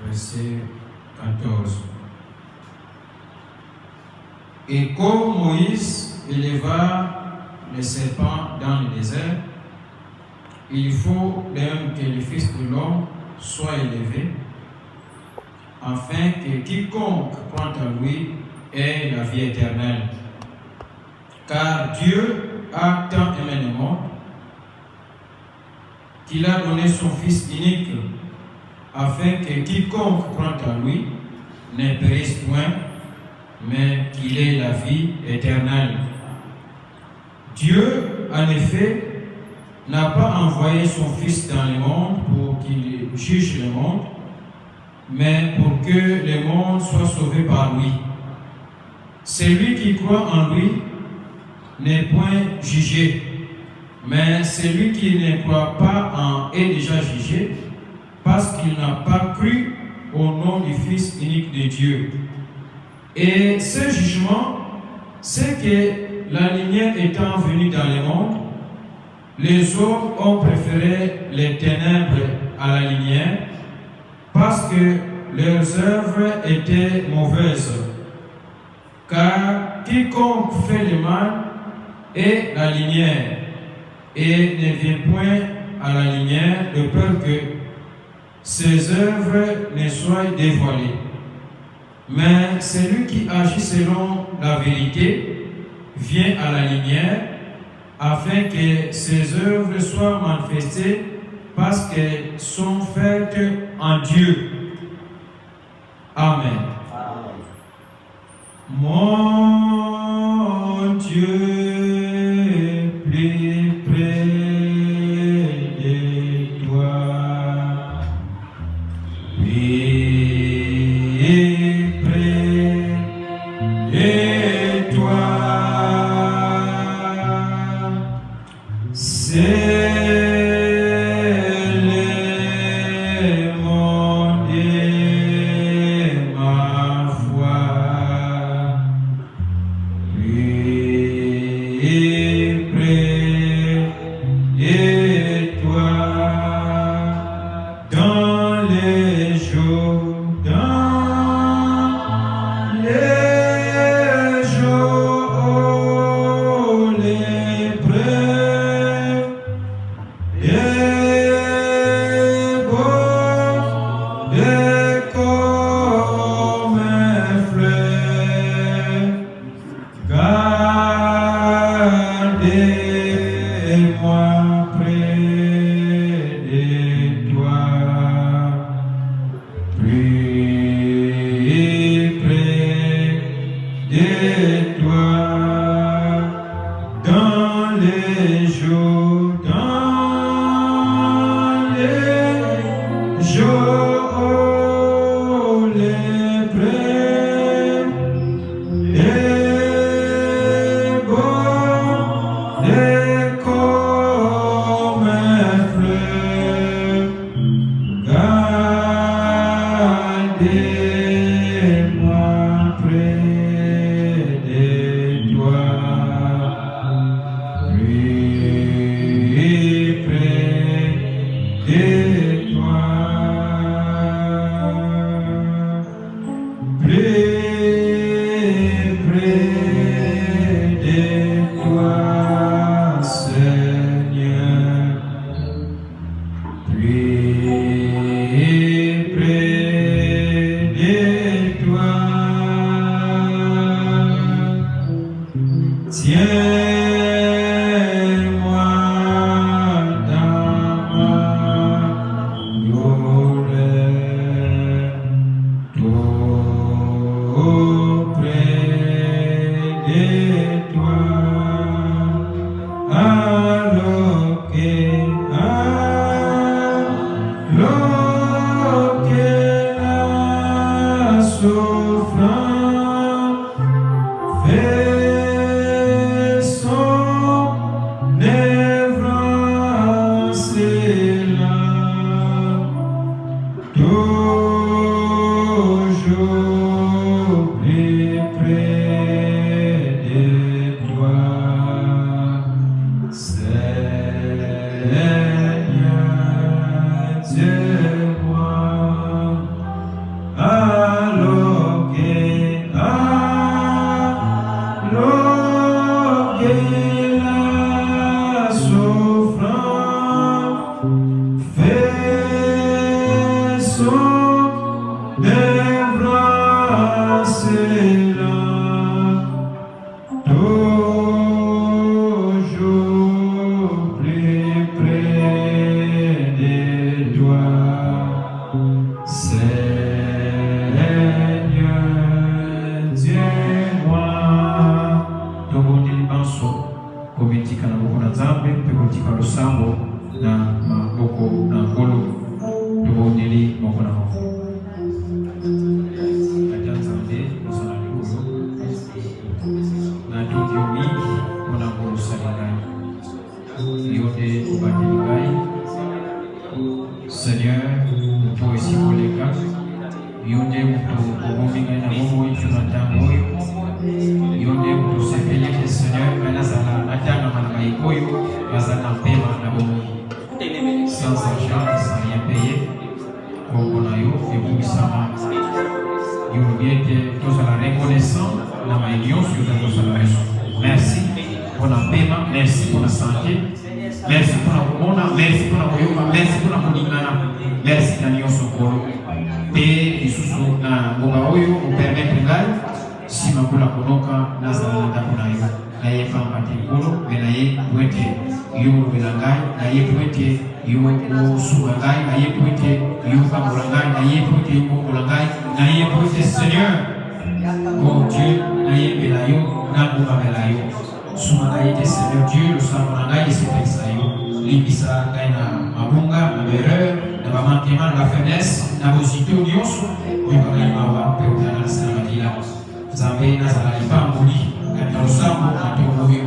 verset 14. Et comme Moïse éleva les serpents dans le désert, il faut même que le Fils de l'homme soit élevé, afin que quiconque croit en lui ait la vie éternelle. Car Dieu a tant aimé le monde qu'il a donné son Fils unique, afin que quiconque croit en lui ne périsse point, mais qu'il ait la vie éternelle. Dieu, en effet, n'a pas envoyé son Fils dans le monde pour qu'il juge le monde, mais pour que le monde soit sauvé par lui. Celui qui croit en lui n'est point jugé, mais celui qui ne croit pas en est déjà jugé, parce qu'il n'a pas cru au nom du Fils unique de Dieu. Et ce jugement, c'est que la lumière étant venue dans le monde, les hommes ont préféré les ténèbres à la lumière, parce que leurs œuvres étaient mauvaises. Car quiconque fait le mal est la lumière, et ne vient point à la lumière de peur que ses œuvres ne soient dévoilées. Mais celui qui agit selon la vérité vient à la lumière, afin que ses œuvres soient manifestées parce qu'elles sont faites en Dieu. Amen. Amen. Mon Dieu, plus près de toi, plus près de toi, c'est Dieu moi. Tobonde libanso komitika na boko na Nzambe mpe kotika losambo na maboko na nkolo. Tobondeli moko na moko. Kati ya Nzambe ozala likolo na tokio mingi mpona kolosala ngai. Yo nde obandeli ngai Seigneur, moto esikoleka. Yo nde moto obombi ngai na bomoi mpe na ntango oyo. Yo nde moto osepelaki Seigneur ngai nazala natangama na bayiko oyo bazala na mpema na bomoi. Sans argent, sans rien payer. Kombo na yo ebongisama. Yo lobi tozala reconnaissant na mai nyonso yo tozala biso. Merci mpona mpema, merci mpona santé, merci mpona komona, merci mpona koyoka, merci mpona koningana, merci na nyonso nkolo. Mpe lisusu na ngonga oyo opermetre ngai nsima mpona konoka nazala na ndako na yo. Naye pamba te nkolo mpe naye po ete yo olobela ngai, naye po ete yo osunga ngai, naye po ete yo okambola ngai, naye po ete yo okola ngai, naye po ete Seigneur, oh Dieu, naye mbela yo nangomamela yo. Sunga ngai ete Seigneur Dieu losambo na ngai esepelisa yo. Limbisa ngai na mabunga, na berreur, na bamankema, na bafaiblesse, na bozito nyonso oyoka ngai mawa mpe otala na sala makila. Nzambe nazala lipamboli kati na losambo na ntongo oyo.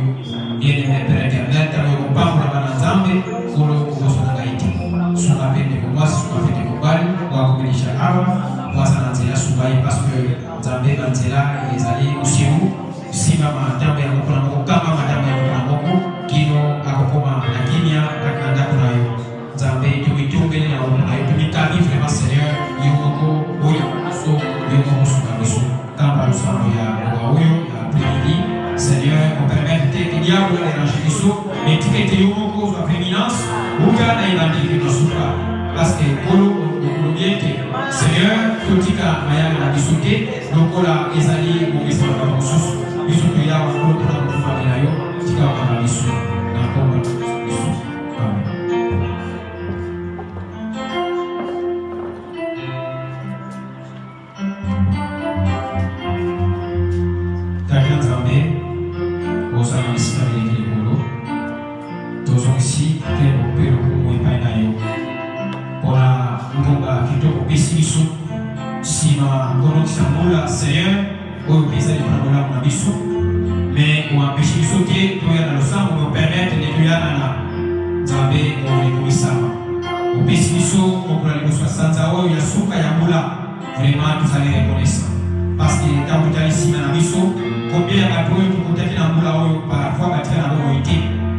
Bien-aimé Père éternel, ntango okopambola bana Nzambe nkolo koboso na ngai te. Sunga mpe ndeko mwasi, sunga mpe ndeko mobali wakobelisha awa waza na nzela sunga ye parce que Nzambe na nzela ezali osieu nsima matambo ya moko na moko, kamba matambo ya moko na moko kino akokoma na kimia kati na ndako na yo. Nzambe tomitombeli na moko na yo, tomikami vraiment Seigneur yo moko oyo biso yo moko sunga biso kamba losambo ya mwa oyo ya après-midi. Seigneur, on permet que le diable dérange les sous, mais tu es tenu au cause de la prééminence, ou bien il va dire que nous sommes là. Parce que pour le bien que Seigneur, tout ce qui a mayami la discuté, donc on a exalé pour les gens comme sous, ils sont là pour le plan de famille là, qui a pas les sous, dans le combat les sous. Amen. Seigneur, au plaisir de prendre la mission, mais on empêche de sauter, nous y a dans le sang, on nous permet de nous y aller là. Nzambe, on les couille ça. Au pessimisme, on peut aller jusqu'à Santa, il y a souka yamula. Vraiment, tout ça les reconnaissant. Parce que quand vous êtes ici dans la mission, combien il y a de pour vous êtes dans la parfois, vous êtes dans la mobilité.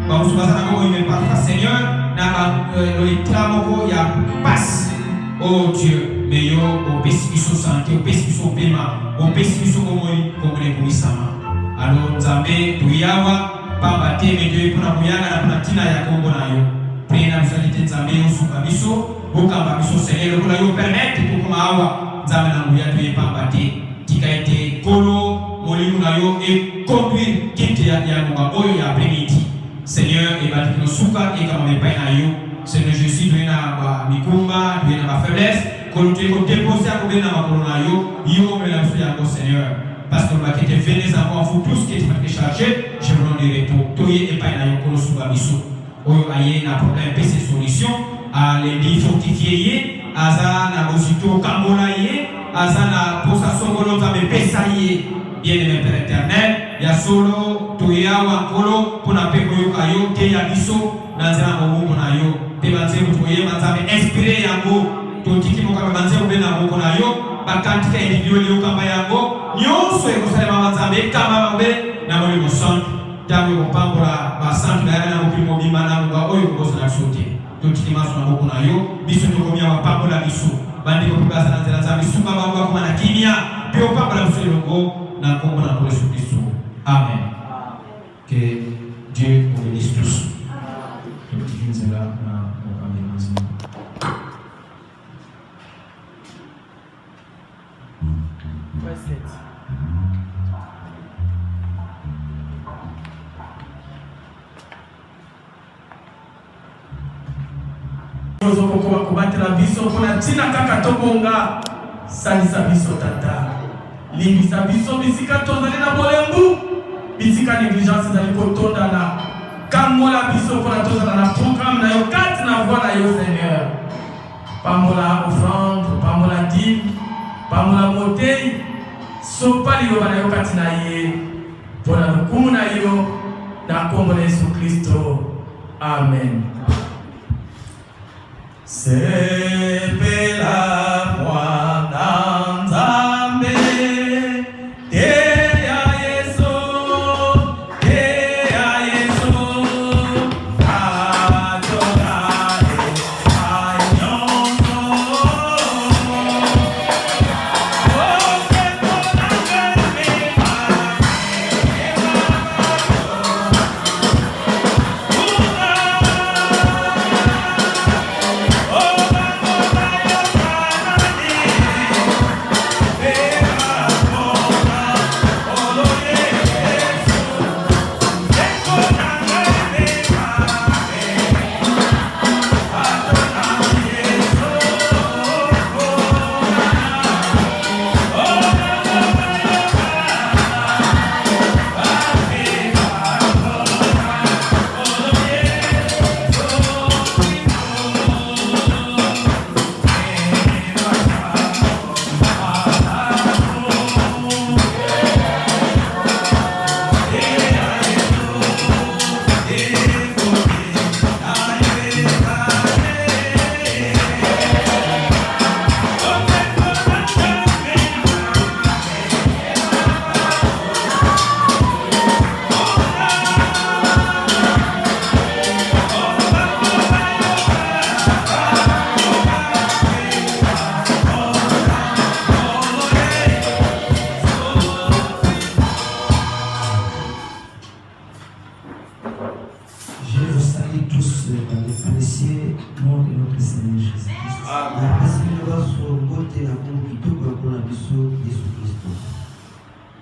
Quand vous êtes dans la mobilité, parfois, Seigneur, dans le travail, il y a passe. Oh Dieu, mais yo, au pessimisme santé, au pessimisme paiement, au pessimisme comme les bouissama. Alors, Nzambe, tuyawa, pambate, mais Dieu, pour la mouyana, la platina, ya kombo na yo. Priez la musalité Nzambe, yo, souka biso, bokamba biso, Seigneur, pour la yo permettre, pour comme awa, Nzambe na mouya, tu es pambate, tika ete, kolo, molimu na yo, et conduire, kite ya monga, oyo, ya après-midi. Seigneur, et bati no souka, et comme me paye na yo. Seigneur Jésus, tu es na mikumba, tu es na faiblesse, quand tu es déposé à combien dans ma corona, yo, me l'a fait encore Seigneur. Parce que tu es venu à moi, vous tous qui êtes chargés, je vous donne des retours. Tu es pas dans le colo sous la mission. Oyo aye na problème, ces solutions, à les lits fortifiés, à ça na bosito kambola yé, à ça na posa songolo ta me pesaye. Bien aimé Père éternel, ya solo, tu es à wankolo, pour na peko yo kayo, te ya biso, dans un moment na yo. Tebanze mutoye banzabe inspiré yango totiki moka banze obena moko na yo bakantika individuel yo kamba yango nyonso ekosalema banzabe kamba babe na molimo santo tango kopambola basantu na yana mokili mobimba na ngo oyo kokosa na sote totiki maso na moko na yo biso tokomia bapambola biso bandiko pibasa na nzela nzambe sunga bango akoma na kimia mpe opambola biso elongo na nkombo na nkolo Yesu Kristo. Amen. Que Dieu vous bénisse tous. Ozokokoba kobatela biso pona tina kaka tobonga salisa biso tata limbisa biso bisika tozali na bolembu bisika négligence ezali kotondana kangola biso pona tozala na programme na yo kati na voie na yo Seigneur pambola offrande pambola dîme pambola motei sopa liloba na yo kati na ye pona lokumu na yo na kombo na Yesu Kristo amen. Sepela mwana Nzambe te ya Yesu atokale anyonso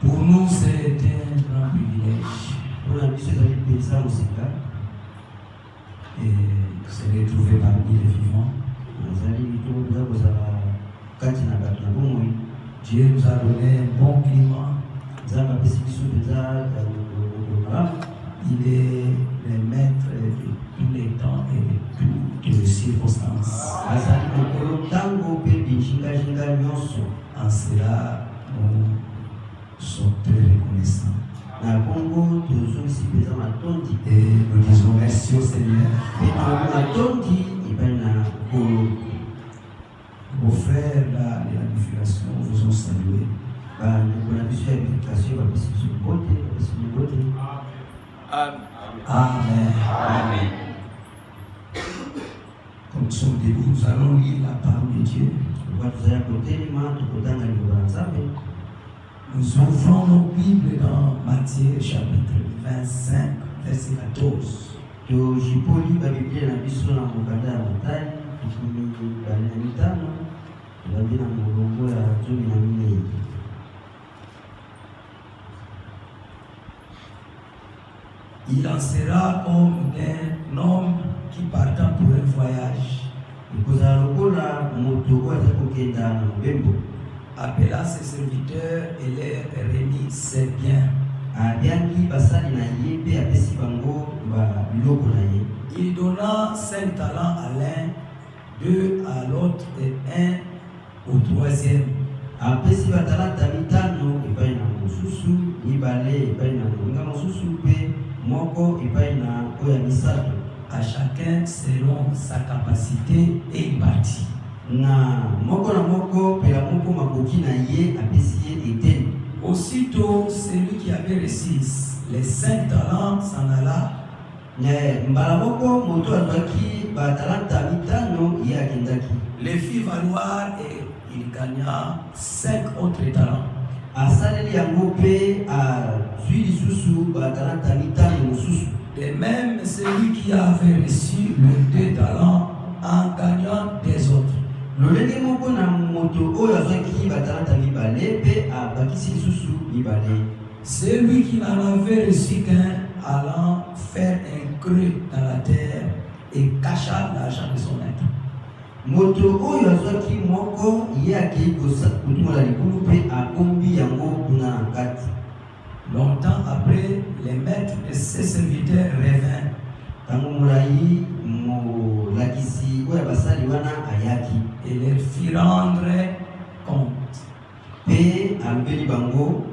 Pour nous, c'est un grand privilège et se retrouver parmi les vivants. Dieu nous a donné un bon climat. Il est le maître de tous les temps et de toutes les circonstances. En cela, nous sommes très reconnaissants. Et nous disons merci au Seigneur. Vos frères là, de la diffusion vous ont salué. Amen. Amen. Comme nous sommes debout, nous allons lire la parole de Dieu. Nous ouvrons nos Bibles dans Matthieu chapitre 25, verset 14. Il en sera comme d'un homme qui partant pour un voyage, appela ses serviteurs et leur remit ses biens. Il donna 5 talents à l'un, 2 à l'autre et 1 au troisième. À chacun selon sa capacité et il partit. Aussitôt, celui qui avait reçu les 5 talents s'en alla. Les fit valoir et il gagna 5 autres talents. De même, celui qui avait reçu les 2 talents en gagnant des autres. Celui qui n'en avait reçu qu'un allant faire un creux dans la terre et cacha l'argent de son maître. moto oyo azwaki moko yaki kotumala likulu mpe akombi yango kuna na kati. Longtemps après, les maîtres de ses serviteurs revinrent. Tango molai molakisi oyo basali wana ayaki Et leur fit rendre compte. mpe alobeli bango.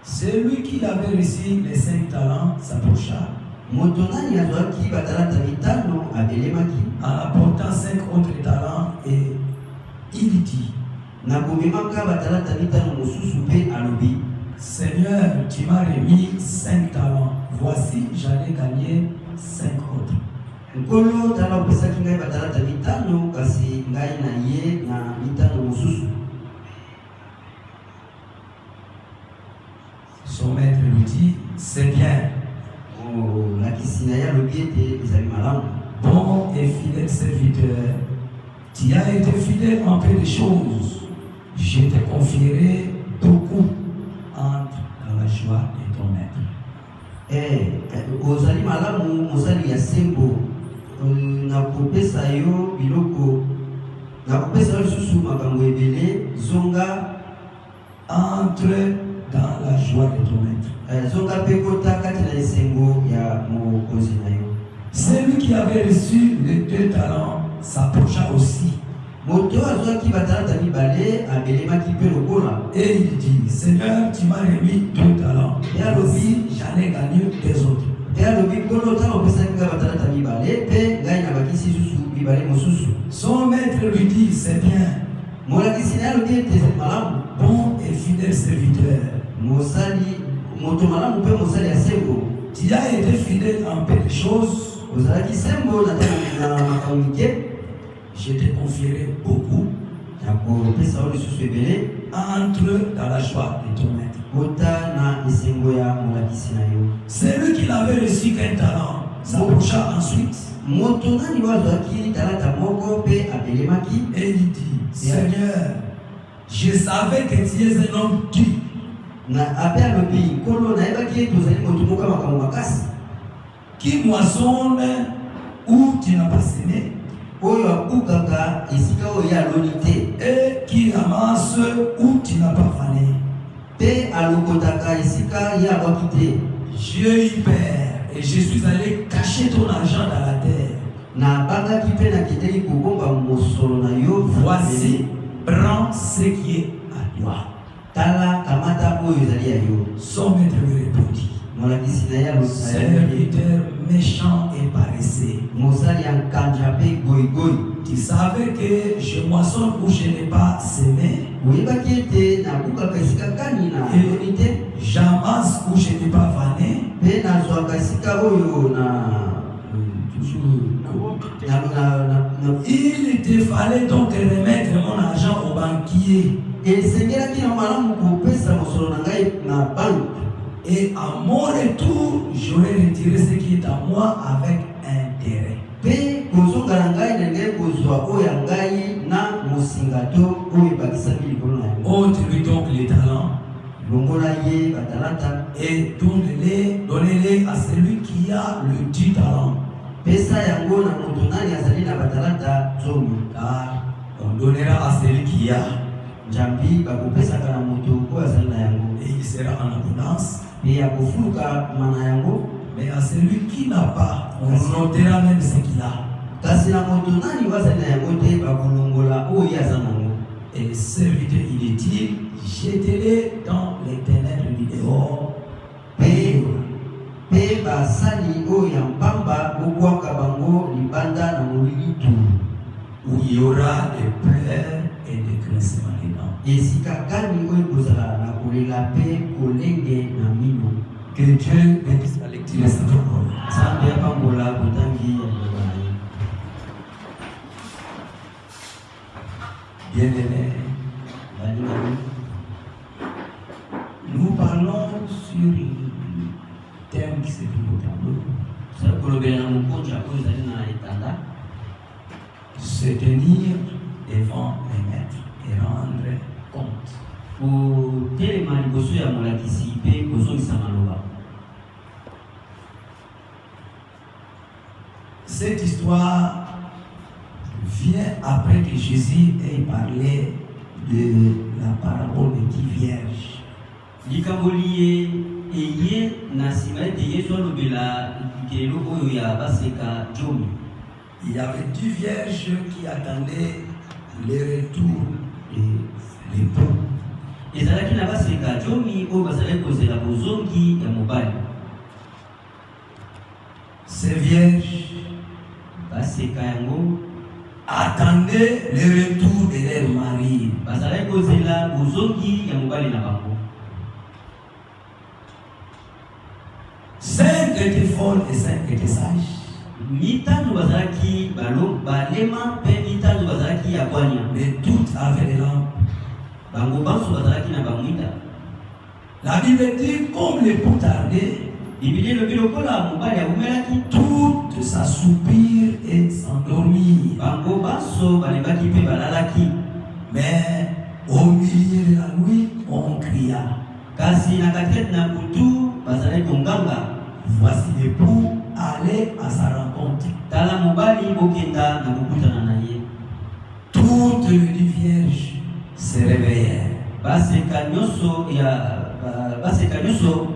Celui qui avait reçu les 5 talents s'approcha. Moto nani azwaki batalata mitano abelemaki En apportant 5 autres talents, et il dit, na komemaka batalata mitano mosusu mpe alobi, Seigneur, tu m'as remis 5 talents. Voici, j'en ai gagné 5 autres. nkolo tala opesaki ngai batalata mitano kasi ngai na ye na mitano mosusu. Son maître lui dit, c'est bien, Molakisi na ye alobi ete ezali malamu. bon et fidèle serviteur. Tu as été fidèle en peu de choses. Je te confierai beaucoup. Entre dans la joie de ton maître. Ozali malamu mosali ya sembo, nakopesa yo biloko, nakopesa yo lisusu makambo ebele, zonga Entre dans la joie de ton maître. zonga mpe kota kati na esengo ya mokonzi na yo. Celui qui avait reçu les 2 talents s'approcha aussi. Moto azwaki batalata mibale abelemaki mpe lokola Et il dit, Seigneur, tu m'as remis 2 talents. Et aussi, j'en ai gagné 2 autres. mpe alobi nkolo ntango opesaki ngai batalata mibale mpe ngai nabakisi susu mibale mosusu. Son maître lui dit, c'est bien, Molakisi na ye alobi ete ezali malamu, bon et fidèle serviteur. mosali moto malamu mpe mosali ya sembo. Tu as été fidèle en peu de choses. Ozalaki sembo na makambo mike, Je te confierai beaucoup. nakopesa yo lisusu ebele. Entre dans la joie de ton maître. Kota na esengo ya molakisi na yo. Celui qui n'avait reçu qu'un talent s'approcha ensuite. Moto nani oyo azwaki talata moko mpe abelemaki Et il dit, Seigneur, je savais que tu es un homme dur, na ape alobi, nkolo nayebaki ete ozali moto moko ya makambo makasi qui moissonne où tu n'as pas semé, oyo abukaka esika oyo ye aloni te et qui ramasse où tu n'as pas fané. mpe alokotaka esika ye alwaki te. J'ai eu peur et je suis allé cacher ton argent dans la terre. Nabangaki mpe nakendeki kobomba mosolo na yo. Voici, prends ce qui est à toi. Tala kamata oyo ezali ya yo. Son maître lui répondit, Molakisi na ye alobi, serviteur méchant et paresseux, mosali ya nkanja mpe goigoi, tu savais que je moissonne où je n'ai pas semé, oyebaki ete nabukaka esika kani na aloni te j'amasse où je n'ai pas fané. mpe nazwaka esika oyo Il te fallait donc remettre mon argent au banquier. esengelaki na malamu kopesa mosolo na ngai na banke, Et à mon retour, j'aurais retiré ce qui est à moi avec intérêt. mpe kozonga na ngai na ngai kozwa oyo ya ngai na mosinga to oyo ebakisaki likolo na yango. Ôte-lui donc les talents longola ye batalata et donnez-les à celui qui a le 10 talents. pesa yango na moto nani azali na batalata zomi, Car on donnera à celui qui a, njambi bakopesaka na moto oyo azali na yango et il sera en abondance. mpe akofuluka mana yango. Mais à celui qui n'a pas, on notera même ce qu'il a. Kasi na moto nani oyo azali na yango te bakolongola oyo ye aza nango. Et le serviteur, il est dit, jetez-les dans les ténèbres du dehors. Mpe basali oyo ya mpamba bobwaka bango libanda na molili tulu, Où il y aura des pleurs et des grincements des dents. esika kani oyo kozala na kolela mpe kolenge na mino. Que Dieu bénisse la lecture de sa parole. Nzambe apambola botangi ya liloba na ye. Bien-aimés, Balingami, nous parlons sur le thème qui s'écrit au tableau. tozali kolobela na mokonzi oyo ezali na etanda, Se tenir devant les maîtres et rendre compte. kotelema liboso ya molakisi mpe kozongisa maloba. Cette histoire que Jésus ait parlé de la parabole des 10 vierges. Likamboliye eye na sima ete Yesu alobela likelo oyo ya baseka jomi. Il y avait 10 vierges qui attendaient le retour de l'époux. Ezalaki na baseka jomi oyo bazalaki kozela bozongi ya mobali. Ces vierges Baseka yango attendaient le retour de leur mari. bazalaki kozela bozongi ya mobali na bango. 5 étaient folles et 5 étaient sages. Mitano bazalaki balema pe mitano bazalaki ya kwanya. Mais toutes avaient des lampes. Bango banso bazalaki na bamwinda. La Bible dit comme l'époux tardait, Biblia elobi lokola mobali abumelaki, toutes s'assoupirent et s'endormirent. bango banso balembaki mpe balalaki. Mais au milieu de la nuit, on cria. Kasi na katikati na butu bazalaki konganga. Voici l'époux aller à sa rencontre. Tala mobali bokenda na kokutana na ye. Toutes les 10 vierges se réveillèrent. Baseka nyonso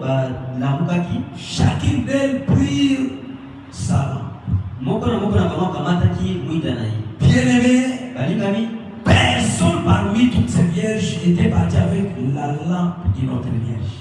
balamukaki. Chacune d'elles prit sa lampe. Moko na bango akamataki mwinda na ye. Bien-aimés, Balingami, personne parmi toutes ces vierges était parti avec la lampe d'une autre vierge.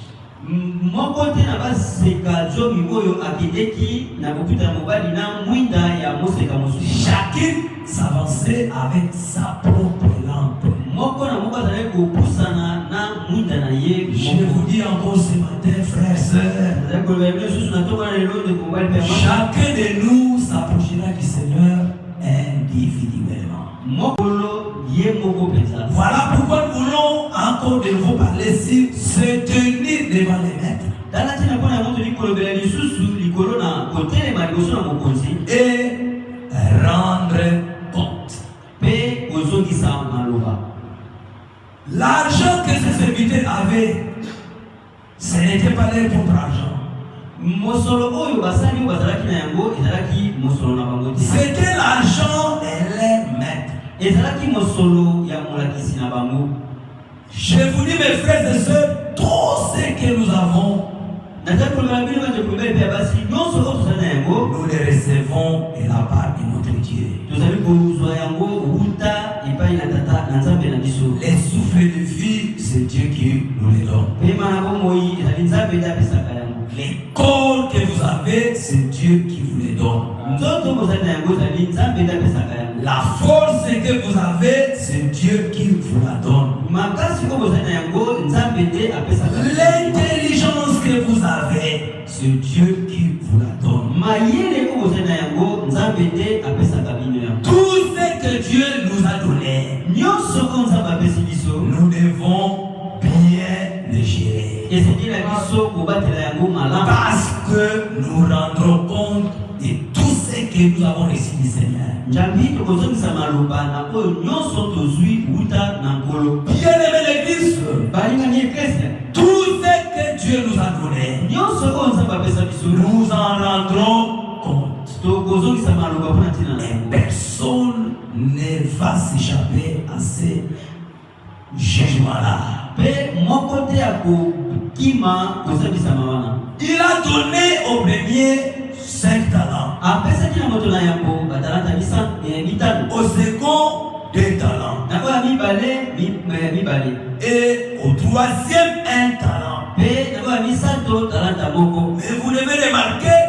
moko te na baseka jomi oyo akendeki na kokutana mobali na mwinda ya moseka mosusu. Chacune s'avançait avec sa propre lampe. Moko na moko azalaki kopusana na mwinda na ye. Je vous dis encore ce matin, frères et sœurs, Azalaki koloba bino lisusu na tongo na lelo de mobali mpe ya mama. chacun de nous s'approchera du Seigneur individuellement. Mokolo ye moko penza. Voilà pourquoi nous voulons encore de nouveau parler sur se tenir devant les maîtres Tala tina pona moto likolobela lisusu likolo na kotelema liboso na mokonzi et rendre compte. mpe kozongisa maloba. L'argent que ces serviteurs avaient, ce n'était pas leur propre argent. Mosolo oyo basali oyo bazalaki na yango ezalaki mosolo na bango te. C'était l'argent de leur maître. Ezalaki mosolo ya molakisi na bango. Je vous dis, mes frères et sœurs, tout ce que nous avons, Nazali kolobela bino banje kombele mpe ya basi nyonso oyo tozali na yango nous les recevons de la part de notre Dieu. tozali kozwa yango wuta epai na tata na nzambe na biso. Les souffles de vie, c'est Dieu qui nous les donne. Pema na bomoi ezali nzambe nde apesaka yango. Les corps que vous avez, c'est Dieu qui vous les donne. Nzoto bozali na yango ezali nzambe nde apesaka yango. La force que vous avez, c'est Dieu qui vous la donne. Makasi oyo bozali na yango nzambe nde apesaka yango. L'intelligence que vous avez, c'est Dieu qui vous la donne. Mayele oyo bozali na yango nzambe nde apesaka bino yango. Tout ce que Dieu nous a donné, Nyonso oyo nzambe apesi biso nous devons bien le gérer. esengeli na biso kobatela yango malamu. Parce que nous rendrons compte de tout ce que nous avons reçu du Seigneur. Njambi tokozongisa maloba na oyo nyonso tozwi wuta na nkolo. Bien-aimé l'Église, Balingani eklesi tout ce que Dieu nous a donné, nyonso oyo nzambe apesa biso nous en rendrons compte. tokozongisa maloba mpona ntina na Et yango. personne ne va s'échapper à ce jugement-là. Mpe moko te ya kokima kozongisama wana. Il a donné au premier 5 talents, Apesaki na moto na yango batalanta mitano. au second 2 talents, Na oyo ya mibale. et au troisième 1 talent. Mpe na oyo ya misato talanta moko. Mais vous devez remarquer,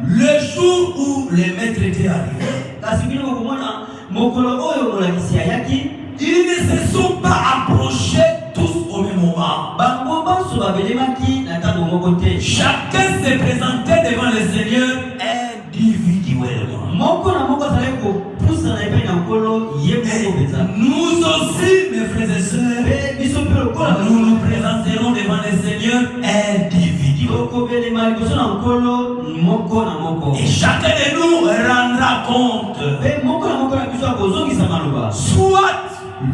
le jour où les maîtres étaient arrivés, Kasi bino bokomona mokolo oyo molakisi ayaki, ils ne se sont pas approchés tous au même moment. bango banso babelemaki na ntango moko te. Chacun se présentait devant le Seigneur individuellement. Moko na moko azalaki kopusana epai na nkolo ye moko Et mpenza. nous aussi, mes frères et sœurs, Mpe biso mpe lokola nous nous présenterons devant le Seigneur individuellement. tokobelema liboso na nkolo moko na moko. Et chacun de nous rendra compte, Mpe moko na moko na biso akozongisa maloba. soit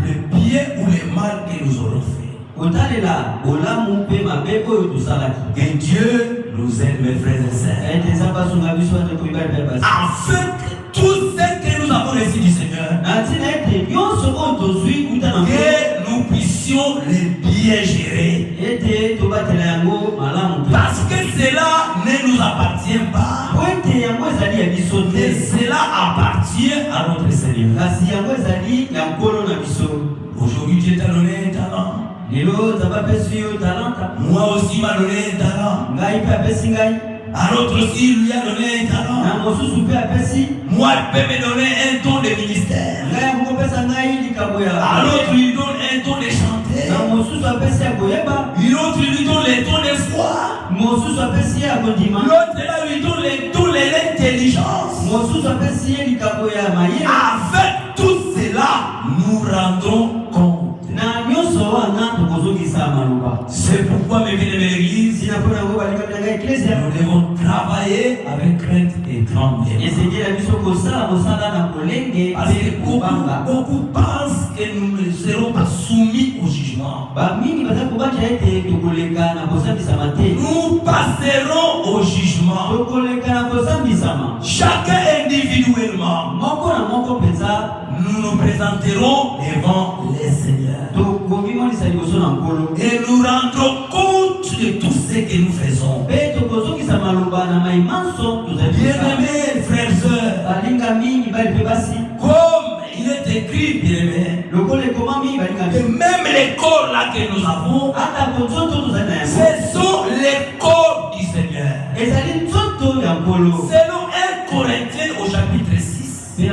le bien ou le mal que nous aurons fait. kotalela bolamu mpe mabe oyo tosalaki. Que Dieu nous aide, mes frères et sœurs, ete nzambe asunga biso ate koyibali mpe basi. afin que tout ce que nous avons reçu du Seigneur, na ntina ete nyonso bien gérée. Parce que cela ne nous appartient pas. Mais cela appartient à notre Seigneur. Aujourd'hui, Dieu t'a donné un talent. Moi aussi, m'a donné un talent. À l'autre aussi, il lui a donné un talent. Moi, il peut me donner un don de ministère. À l'autre, il donne un don de chanter. L'autre, il lui donne les dons de foi. L'autre, là, lui donne les dons de l'intelligence. Avec tout cela, nous rendons compte. C'est pourquoi, mes bien-aimés de l'église, nous devons travailler avec crainte et tremblement. Parce que beaucoup pensent que nous ne serons pas soumis au jugement. Nous passerons au jugement. Chacun individuellement. Nous nous présenterons devant les seigneurs. Et nous rendrons compte de tout ce que nous faisons. Bien-aimés frères et sœurs, comme il est écrit, bien-aimés, que même les corps là que nous avons, ce sont les corps du Seigneur. Selon 1 Corinthiens au chapitre 6,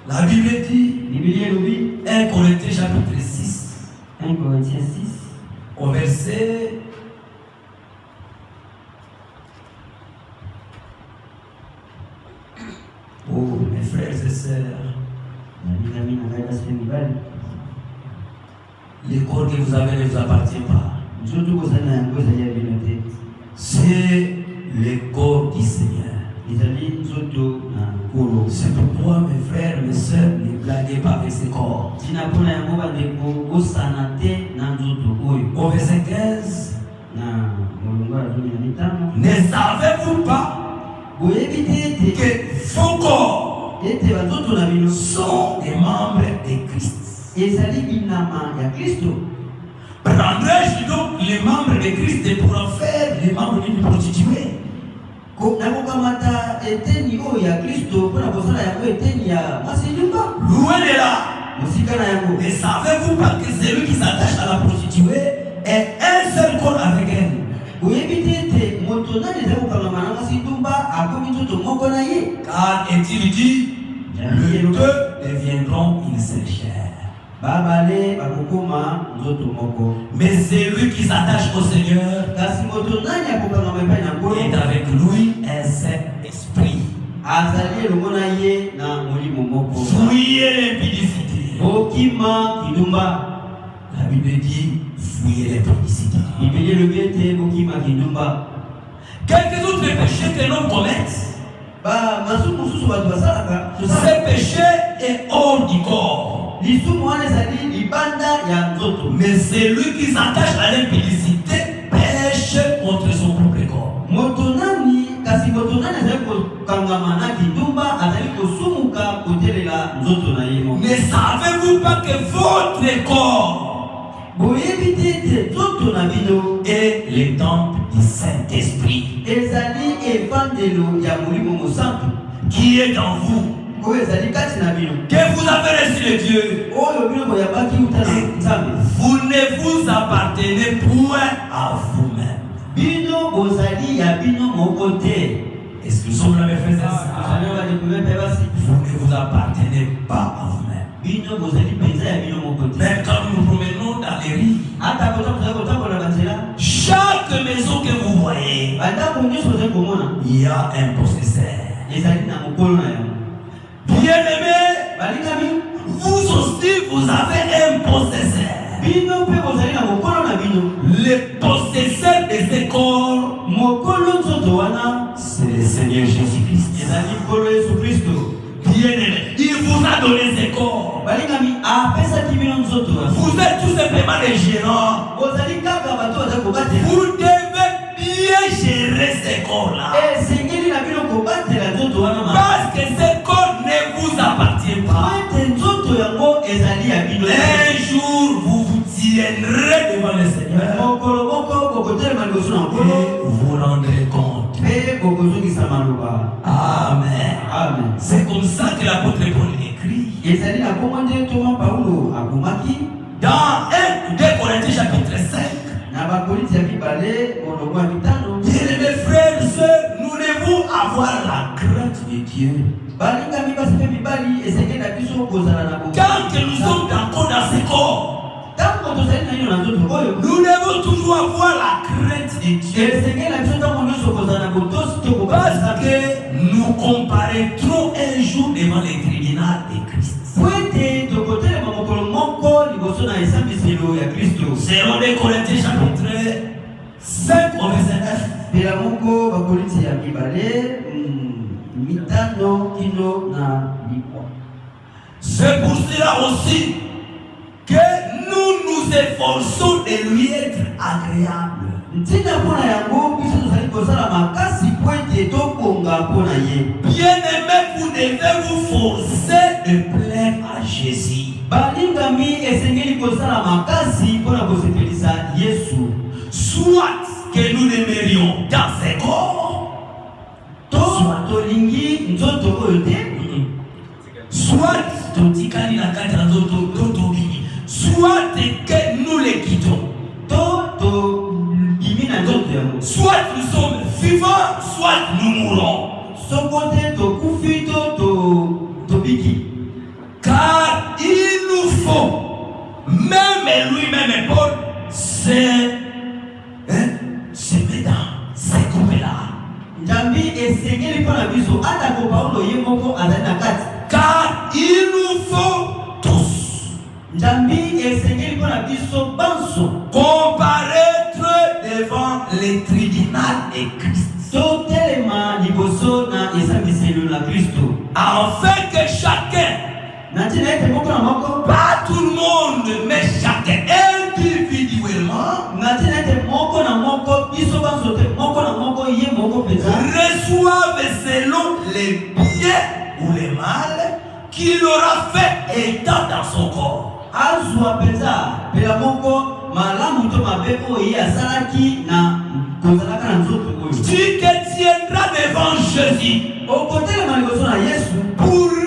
la Bible dit, 1 Corinthiens chapitre 6, au verset oh mes frères et sœurs, les corps que vous avez ne vous appartient pas. C'est le corps du Seigneur. C'est pourquoi mes frères, mes sœurs, ne blaguez pas avec ces corps. Au verset 15, ne savez-vous pas que vos corps sont des membres de Christ? Prendrais-je donc les membres de Christ pour en faire les membres d'une prostituée? Louez de là. Ne savez-vous pas que celui qui s'attache à la prostituée est un seul corps avec elle? Car est-il dit, les deux deviendront une seule chair. Mais celui qui s'attache au Seigneur est avec lui un seul esprit. Fuyez l'impudicité. La Bible dit, fuyez l'impudicité. Quelques autres péchés que l'homme commet, ce péché est hors du corps. Mais celui qui s'attache à l'impudicité pêche contre son propre corps. Ne savez-vous pas que votre corps est le temple du Saint-Esprit qui est en vous, que vous avez reçu de Dieu? Vous ne vous appartenez point à vous-même. Est-ce que nous sommes là, mes frères et sœurs? Vous ne vous appartenez pas à vous-même. Même quand nous nous promenons dans les rues, chaque maison que vous voyez, il y a un possesseur. Bien-aimés, vous aussi vous avez un possesseur. Le possesseur de ce corps, c'est le Seigneur Jésus-Christ. Bien-aimés, il vous a donné ce corps. Vous êtes tout simplement les gérants. Vous devez bien gérer ce corps-là. Parce que ce corps ne vous appartient pas. jour, vous vous tiendrez devant le Seigneur et vous rendrez compte. Amen. Amen. C'est comme ça que l'apôtre Paul écrit. Dans 2 Corinthiens chapitre 5. Bien-aimés frères et sœurs, nous devons avoir la crainte de Dieu. Quand nous sommes encore dans ce corps, nous devons toujours avoir la crainte de Dieu. Parce que nous comparaîtrons un jour devant les tribunaux de Christ. C'est 2 Corinthiens chapitre 5 au verset 9. C'est pour cela aussi que nous nous efforçons de lui être agréable. Bien-aimé, vous devez vous forcer de plaire à Jésus. Soit que nous demeurions dans ses corps, soit que nous les quittons. Soit nous sommes vivants, soit nous mourons. Car il nous faut, même lui-même Paul, c'est maintenant, c'est comme là. Car il nous faut tous comparaître devant les tribunaux de Christ. Afin que chacun, pas tout le monde, mais chacun individuellement, reçoive selon les biens ou les mal qu'il aura fait étant dans son corps. Tu te tiendras devant Jésus pour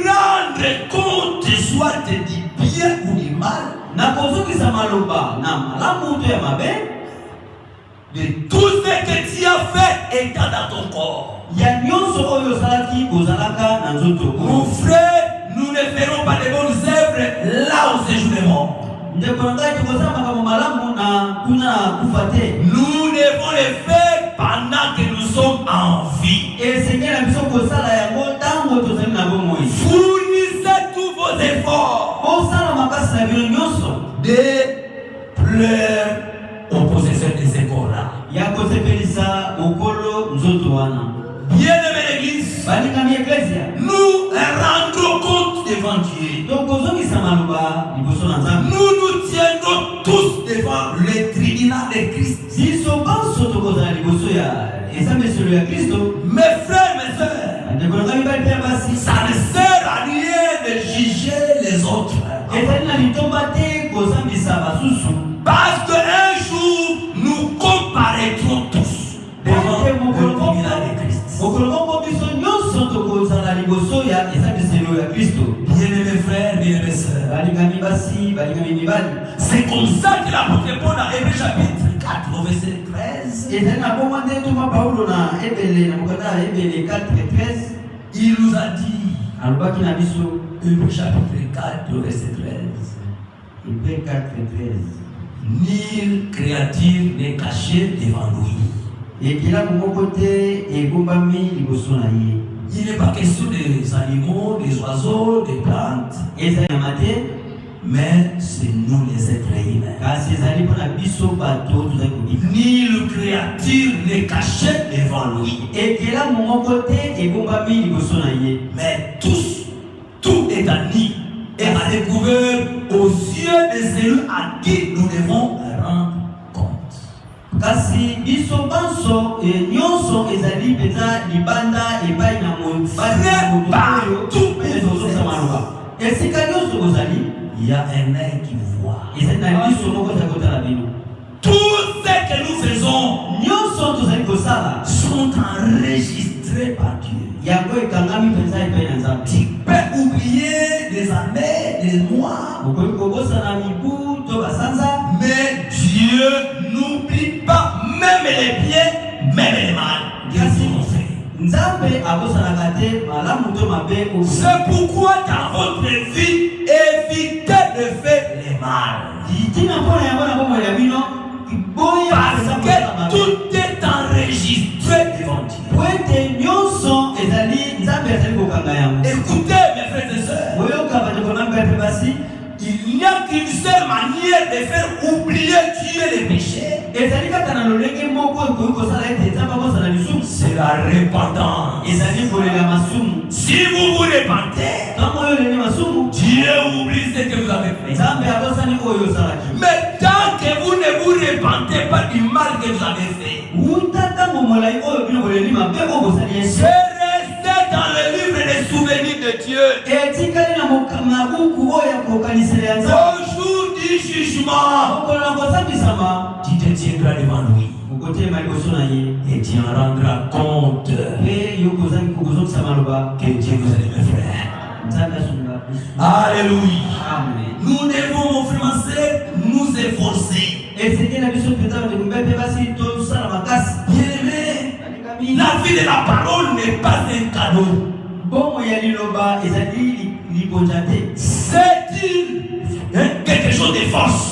rendre compte soit du bien ou du mal, de tout ce que tu as fait étant dans ton corps. Mon frère, nous ne ferons pas de bonnes œuvres là où séjournons. Nous devons les faire pendant que nous sommes en vie. Fournissez tous vos efforts de pleurer au possesseur de ces corps-là. Bien-aimé l'Église, nous rendrons compte devant Dieu. Nous nous tiendrons tous devant le tribunal de Christ. Mes frères, mes sœurs, ça ne sert à rien de juger les autres. Parce qu'un jour, nous comparaîtrons tous devant le tribunal de Christ. Bien-aimés frères, bien-aimés sœurs, c'est comme ça que l'apôtre Paul dans Hébreux chapitre 4 au verset 13, il nous a dit, Hébreux chapitre 4 au verset 13, nulle créature n'est cachée devant lui. Il n'est pas question des animaux, des oiseaux, des plantes, mais c'est nous les êtres humains. Nulle créature n'est cachée devant lui. Mais tout est admis et à découvert aux yeux de celui à qui nous devons rendre compte. Kasi biso banso nyonso ezali peza libanda epai na tout et il y a un œil qui vous voit. Tout ce que nous faisons sont enregistrés par Dieu. Tu peux oublier des années, des mois, mais Dieu n'oublie pas même les biens, même les mal. Qu'est-ce qu'on fait? C'est pourquoi dans votre vie, évitez de faire les mal. Parce que tout est enregistré devant Dieu. Écoutez mes frères et sœurs, il n'y a qu'une seule manière de faire oublier Dieu les péchés. C'est la repentance. Si vous vous repentez, Dieu oublie ce que vous avez fait. Mais tant que vous ne vous repentez pas du mal que vous avez fait, c'est resté dans le livre des souvenirs de Dieu. Au jour du jugement, tu te tiendras devant lui et tu en rendras compte. Que Dieu vous aide, mes frères. Alléluia. Nous devons, mon frère, ma sœur, nous efforcer. Bien-aimé, la vie de la parole n'est pas un cadeau. C'est quelque chose de force.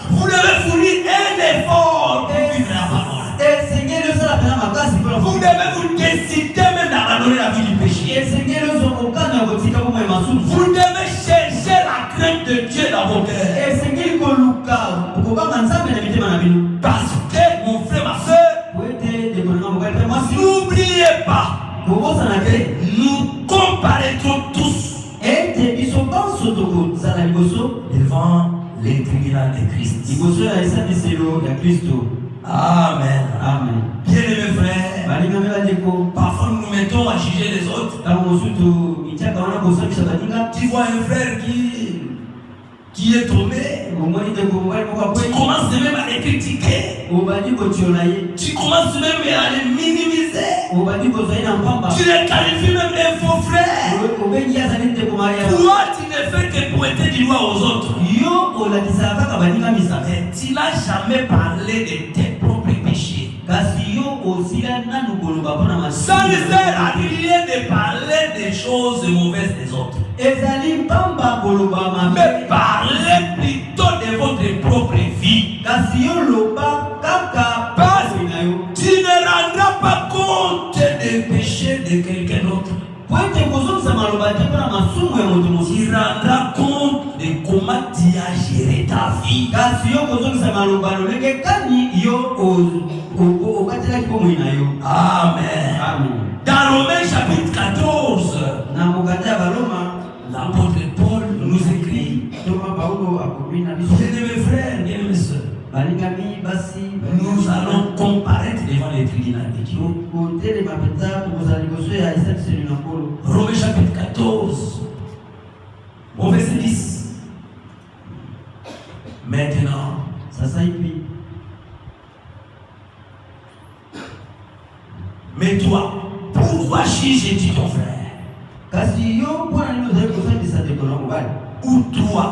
Vous devez fournir un effort pour vivre la parole. Vous devez vous décider même d'abandonner la vie du péché. Vous devez chercher la crainte de Dieu dans vos cœurs. Parce que, mon frère, ma soeur, n'oubliez pas, nous comparaîtrons tous devant les tribunaux de Christ. Amen. Amen. Bien-aimés frères, parfois nous nous mettons à juger les autres. Tu vois un frère qui est tombé, tu commences même à les critiquer, tu commences même à les minimiser, tu les qualifies même des faux frères. Toi tu ne fais que pointer du doigt aux autres. Mais tu n'as jamais parlé de tes propres péchés. Ça ne sert à rien de parler des choses mauvaises des autres. Mais parlez plutôt de votre propre vie. Parce que tu ne rendras pas compte des péchés de quelqu'un d'autre. Tu rendras compte de comment tu as géré ta vie. Amen. Dans Romains chapitre 14, l'apôtre Paul nous écrit, bien-aimés frères, bien-aimés sœurs, nous allons comparaître devant les tribunaux de Dieu. Romains chapitre 14, au verset 10. Maintenant, mais toi, pourquoi juges-tu ton frère? Ou toi,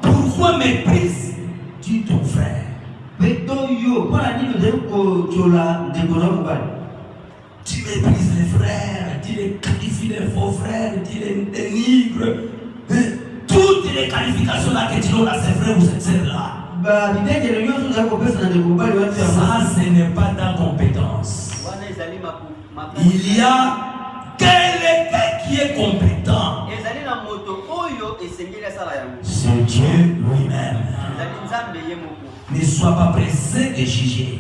pourquoi méprises-tu ton frère? Tu méprises les frères, tu les qualifies de faux frères, tu les dénigres. Toutes les qualifications là que tu donnes à ces frères ou ces sœurs-là, ça, ce n'est pas ta compétence. Il y a quelqu'un qui est compétent. C'est Dieu lui-même. Ne sois pas pressé de juger.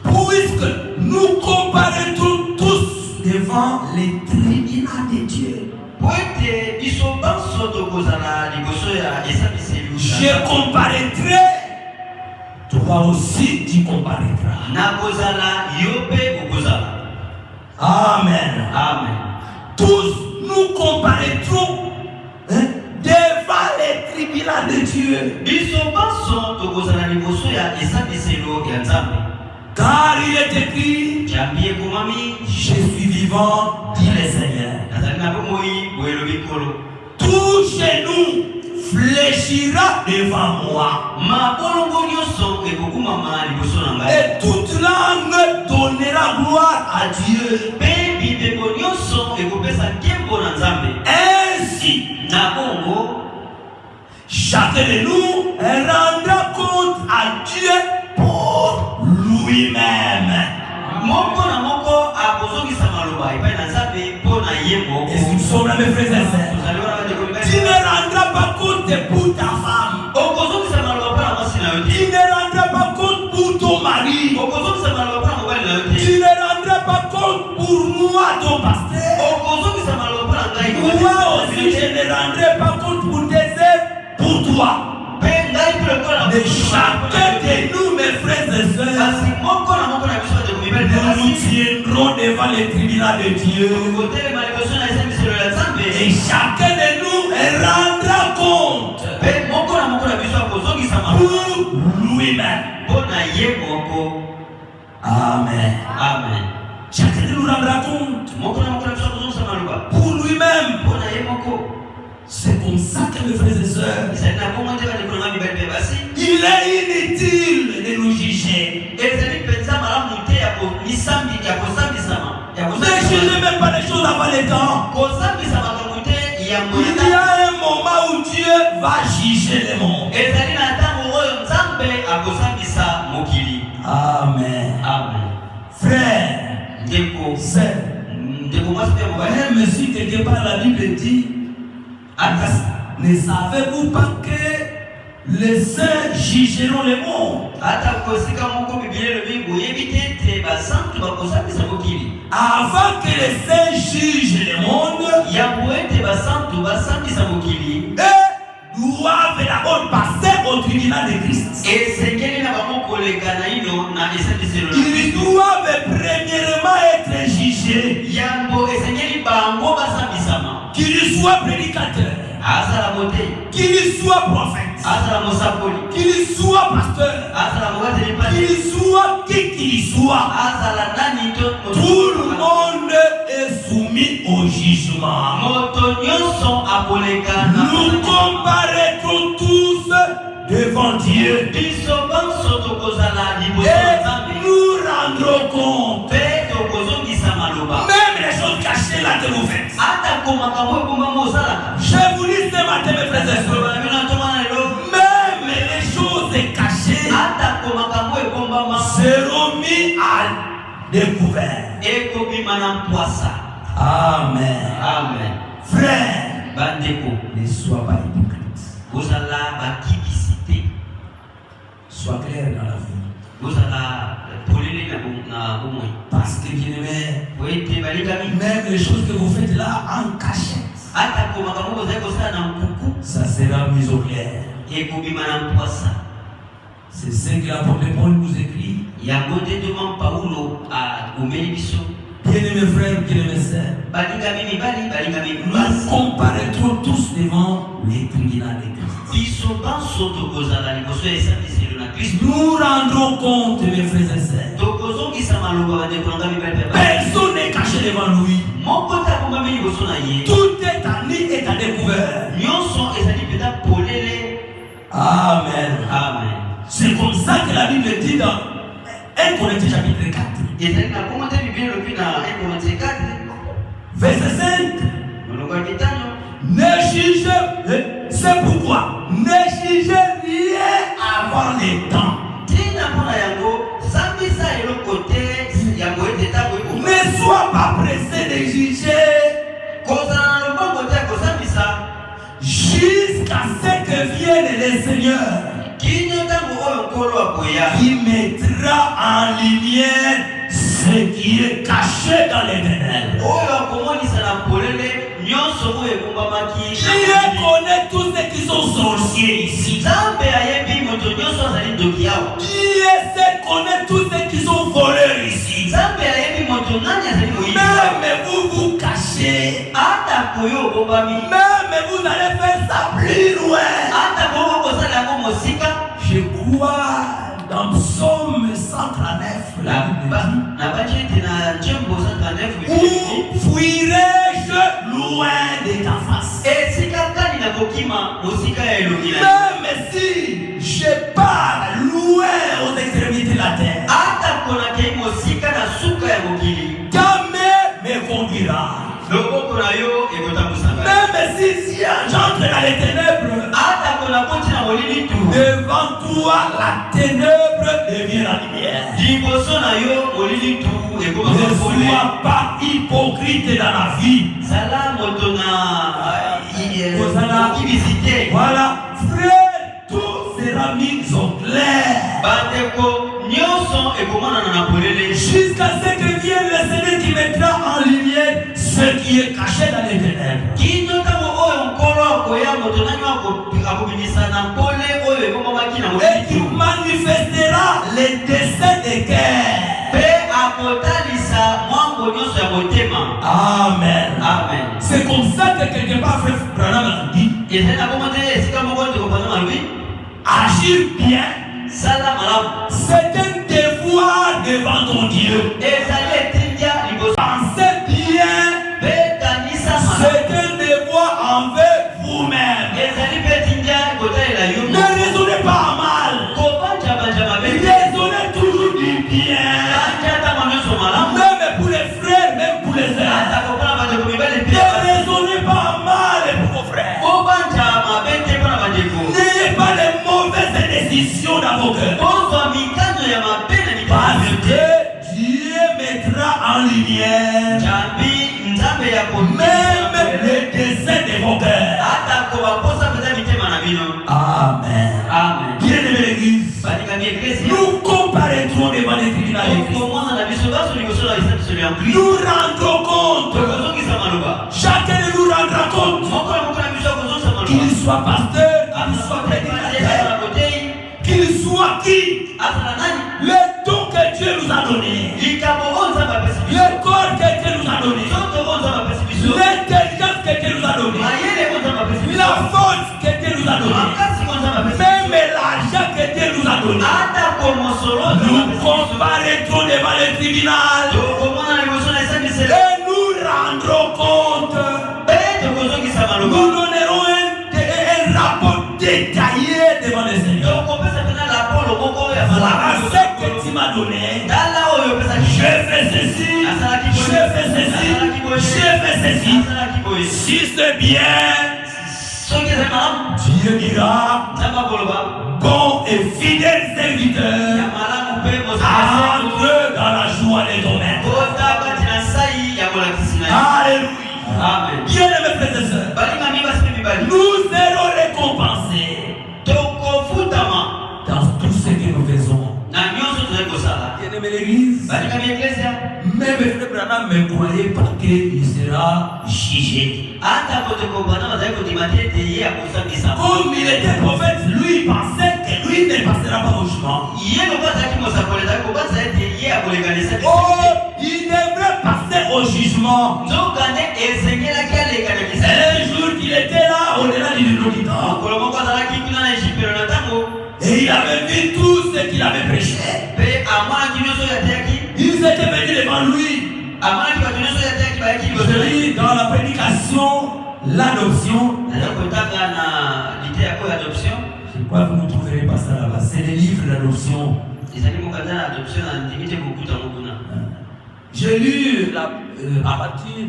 Puisque nous comparaîtrons tous devant les tribunaux de Dieu. Je comparaîtrai, toi aussi tu comparaîtras. Amen. Amen. Tous nous comparaîtrons devant les tribunaux de Dieu. Car il est écrit, je suis vivant, dit le Seigneur. Tout genou fléchira devant moi. Et toute langue donnera gloire à Dieu. Ainsi, chacun de nous rendra compte à Dieu pour lui-même. Est-ce que nous sommes là, mes frères et sœurs? Tu ne rendras pas compte pour ta femme. Tu ne rendras pas compte pour ton mari. Tu ne rendras pas compte pour moi, ton pasteur. Moi aussi, je ne rendrai pas compte pour tes œuvres, pour toi. Mais chacun de nous, mes frères et sœurs, nous tiendrons devant les tribunaux de Dieu. Et chacun de nous rendra compte pour lui-même. Amen. Amen. Chacun de nous rendra compte pour lui-même. C'est comme ça que mes frères et sœurs, il est inutile de nous juger. Ne jugez même pas les choses avant le temps. Il y a un moment où Dieu va juger le monde. Amen. Amen. Frère, sœur, même si quelque part la Bible dit, ne savez-vous pas que les saints jugeront le monde? Avant que les saints jugent le monde, eux doivent d'abord passer au tribunal de Christ. Ils doivent premièrement être jugés. Qu'ils soient prédicateurs, qu'ils soient prophètes, qu'ils soient pasteurs, qu'ils soient qui qu'ils soient, tout le monde est soumis au jugement. Nous comparaîtrons tous devant Dieu et nous rendrons compte. Même les choses cachées là que vous faites. Je vous dis ce matin, mes frères et sœurs, même les choses cachées seront mises à découvert. Amen. Amen. Frère, ne sois pas hypocrite. Sois clair dans la vie. Parce que bien aimé, même les choses que vous faites là en cachette, ça sera mis au clair. C'est ce que l'apôtre Paul nous écrit. Bien-aimés frères, bien-aimés sœurs, nous comparaîtrons tous devant les tribunaux de Christ. Nous rendrons compte, mes frères et sœurs. Personne n'est caché devant lui. Tout est à nu et à découvert. Amen. Amen. C'est comme ça que la Bible dit dans 1 Corinthiens chapitre 4. Verset 5. Ne jugez, c'est pourquoi ne jugez rien avant les temps. Ne sois pas pressé de juger jusqu'à ce que vienne le Seigneur, qui mettra en lumière ce qui est caché dans les ténèbres. Dieu connaît tous ceux qui sont sorciers ici. Dieu connaît tous ceux qui sont voleurs ici. Même Même vous allez faire ça plus loin. Je crois dans Psaume 139, la Bible dit, où fuirai-je loin de ta face? Même si je pars loin aux extrémités de la terre, jamais me conduira. Même si j'entre dans les ténèbres, devant toi la ténèbre devient la lumière. Ne sois pas hypocrite dans la vie. Voilà, frère, tout sera mis au clair. Jusqu'à ce que vienne le Seigneur qui mettra en lumière ce qui est caché dans les ténèbres. Et qui manifestera les desseins des cœurs. Amen. Amen. C'est comme ça que quelque part frère Branham dit, agir bien, c'est un devoir devant ton Dieu. Pensez bien, c'est un devoir envers vous-même. Ne raisonnez pas mal, raisonnez toujours du bien. Même pour les frères, même pour les sœurs. Ne raisonnez pas mal pour vos frères. N'ayez pas les mauvaises décisions dans vos cœurs. Parce que Dieu mettra en lumière même les desseins de vos cœurs. Amen. Amen. Bien-aimé l'Église, nous comparaîtrons devant les tribunaux de Christ. Nous rendrons compte. Chacun de nous rendra compte. Qu'il soit pasteur, qu'il soit prédicateur, qu'il soit qui. Le don que Dieu nous a donné. Le corps que Dieu nous a donné. L'intelligence que Dieu nous a donné. La force que Dieu nous a donné. Même l'argent que Dieu nous a donné. Nous comparaîtrons devant le tribunal. Et nous rendrons compte. Nous donnerons un rapport détaillé devant le Seigneur. Voilà ce que tu m'as donné. Je fais ceci, je fais ceci, je fais ceci. Si c'est bien, Dieu dira, bon et fidèle serviteur, entre dans la joie de ton maître. Alléluia. Amen. Bien aimés frères et sœurs, nous serons récompensés dans tout ce que nous faisons. Bien aimé l'Église, même frère Branham ne croyait pas qu'il sera jugé. Comme il était prophète, lui pensait que lui ne passera pas au jugement. Oh, il devrait passer au jugement. Un jour qu'il était là, au-delà du temps, et il avait vu tout ce qu'il avait prêché. Ils étaient venus devant lui. Je lis dans la prédication l'adoption. Je crois que vous ne trouverez pas ça là-bas. C'est les livres d'adoption. J'ai lu à partir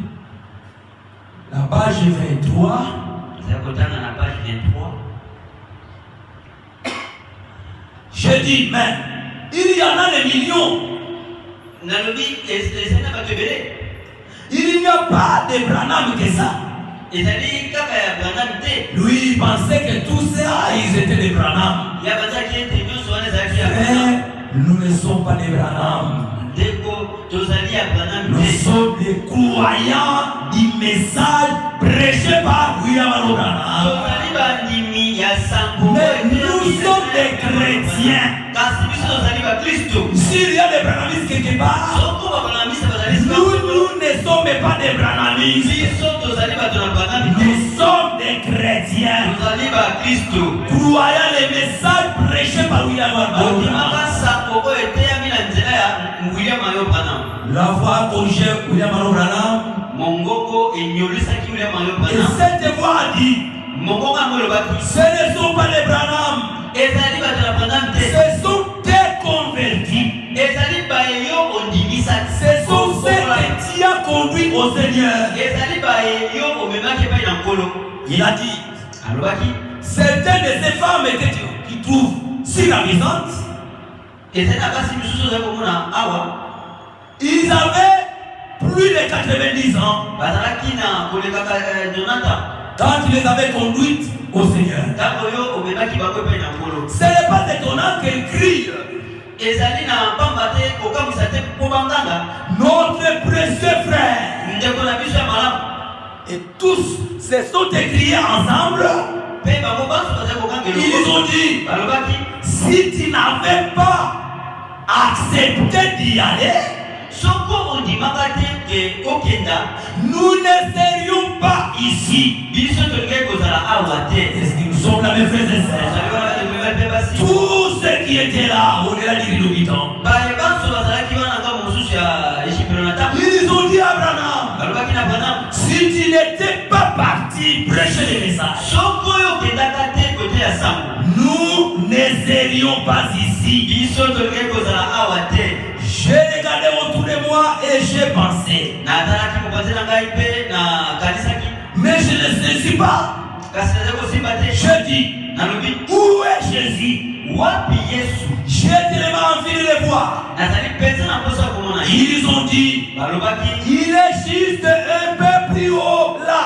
la page 23. J'ai dit, mais il y en a des millions. Il n'y a pas de Branham que ça. Lui, il pensait que tous ça, ils étaient des Branham. Mais nous ne sommes pas des Branham. Nous sommes des croyants du message prêché par William Branham. Mais nous sommes des chrétiens. S'il y a des Branhamistes quelque part, nous ne sommes pas des Branhamistes. panamistes. Nous sommes des chrétiens. Croyant les messages prêchés par William Branham. La voix congèle William Branham. Et cette voix a dit, ce ne sont pas les Branham. Ce sont des convertis. Ce sont ceux que tu as conduits au Seigneur. Il a dit, certaines de ces femmes qui trouvent si ravissantes, ils avaient plus de 90 ans quand ils les avaient conduites au Seigneur. Ce n'est pas étonnant qu'elles crient, notre précieux frère. Et tous se sont écriés ensemble. Ils ont dit, si tu n'avais pas accepté d'y aller, nous ne serions pas ici. Est-ce que nous sommes là, mes frères et sœurs? Tous ceux qui étaient là, au-delà du rideau du temps, ils ont dit à Branham, si tu n'étais pas parti prêcher les messages, nous ne serions pas ici. J'ai regardé autour de moi et j'ai pensé, mais je ne sais pas. Je dis, où est Jésus? J'ai tellement envie de le voir. Ils ont dit, il est juste un peu plus haut là,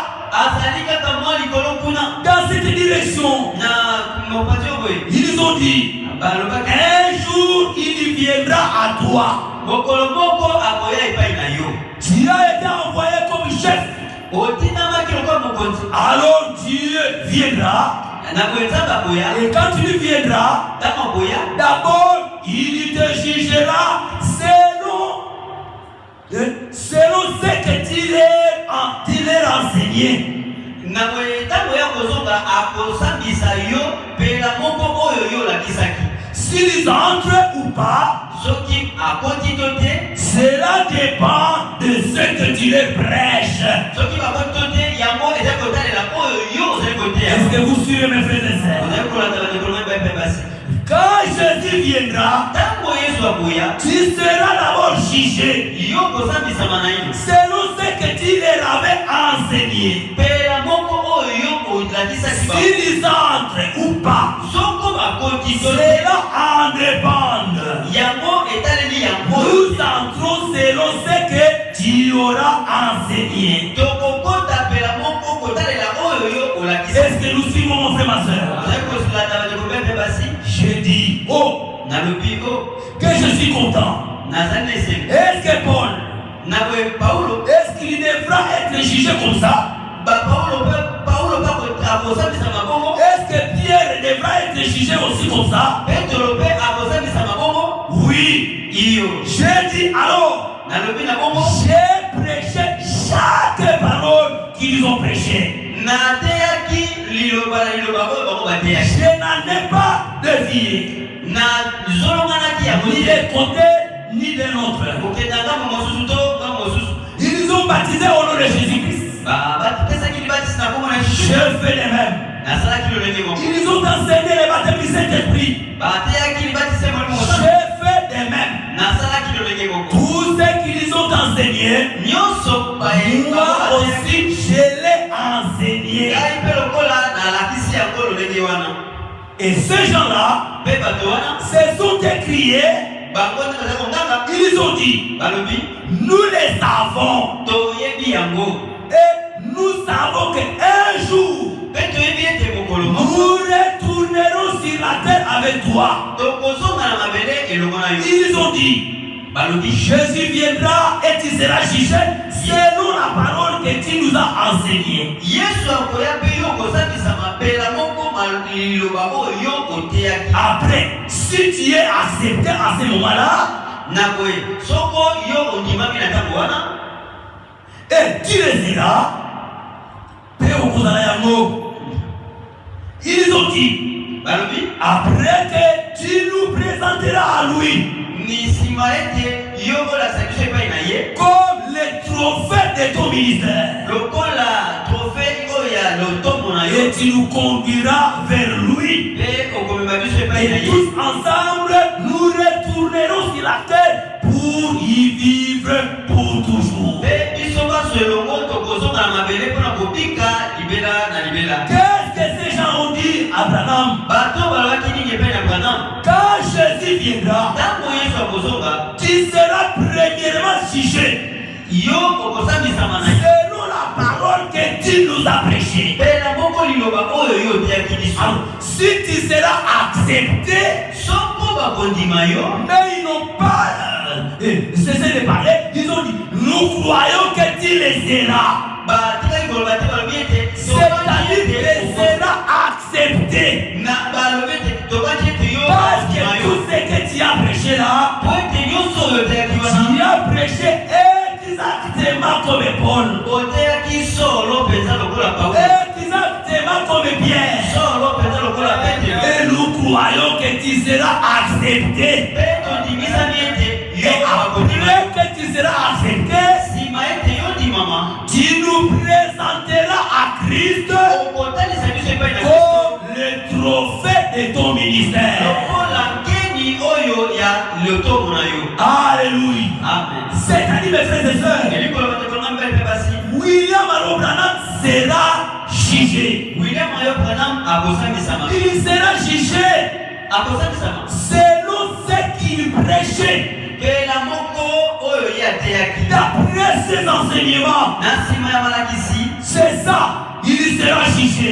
dans cette direction. Ils ont dit, un jour il viendra à toi. Tu as été envoyé comme chef. Alors Dieu viendra. Et quand il viendra, d'abord il te jugera selon ce que tu l'es enseigné. S'ils entrent ou pas, cela dépend de ce que tu les prêches. Est-ce que vous suivez mes frères et sœurs? Quand Jésus viendra, tu seras d'abord jugé selon ce que tu leur avais enseigné. S'ils entrent ou pas, cela en dépend. Nous entrons selon ce que tu auras enseigné. Est-ce que nous suivons mon frère, ma soeur? Je dis, oh, que je suis content. Est-ce que Paul, est-ce qu'il devra être jugé comme ça? Est-ce que Pierre devra être jugé aussi comme ça? Oui. J'ai dit alors, j'ai prêché chaque parole qu'ils ont prêché. Je n'en ai pas dévié, ni d'un côté ni de l'autre. Ils ont baptisé au nom de Jésus-Christ. Je fais les mêmes. Ils ont enseigné les baptêmes du Saint-Esprit. Je fais des mêmes. Tout ce qu'ils ont enseigné, moi aussi je l'ai enseigné. Et ces gens-là se sont écriés. Ils ont dit, nous les savons. Et nous savons qu'un jour, nous retournerons sur la terre avec toi. Ils ont dit, Jésus viendra et tu seras jugé selon la parole que tu nous as enseignée. Après, si tu es accepté à ce moment-là, Et tu les iras. Ils ont dit, après que tu nous présenteras à lui comme les trophées de ton ministère. Et tu nous conduiras vers lui. Et tous ensemble, nous retournerons sur la terre pour y vivre pour toujours. Qu'est-ce que ces gens ont dit à Abraham? Quand Jésus viendra, tu seras premièrement jugé selon la parole que tu nous as prêchée. Si tu seras accepté, mais ils n'ont pas cessé de parler, ils ont dit, nous croyons que tu les seras. C'est-à-dire que sera accepté. Parce que tout ce que tu as prêché là, tu as prêché exactement comme Paul, exactement comme Pierre. Et nous croyons que tu seras accepté. Et après que tu seras accepté, tu nous présenteras à Christ comme le trophée de ton ministère. Alléluia. C'est-à-dire, mes frères et sœurs, William Branham sera jugé. Il sera jugé selon ce qu'il prêchait. D'après ses enseignements, c'est ça, il sera jugé.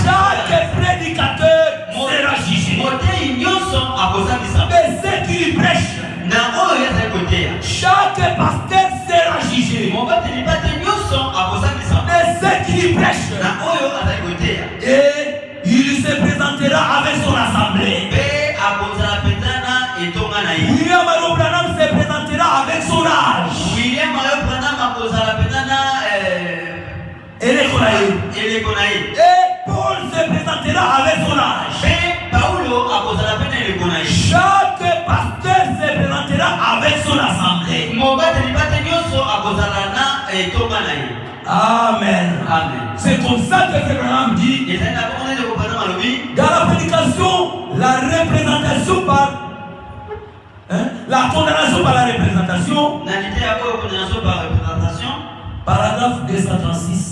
Chaque prédicateur sera jugé. Et ce qu'il prêche, chaque pasteur sera jugé. Et ce qu'il prêche, et il se présentera avec son assemblée. William Branham se présentera avec son âge. Et Paul se présentera avec son âge. Chaque pasteur se présentera avec son assemblée. Amen. C'est comme ça que Frère Branham dit. Dans la prédication, la représentation par la condamnation par la représentation. Paragraphe 236.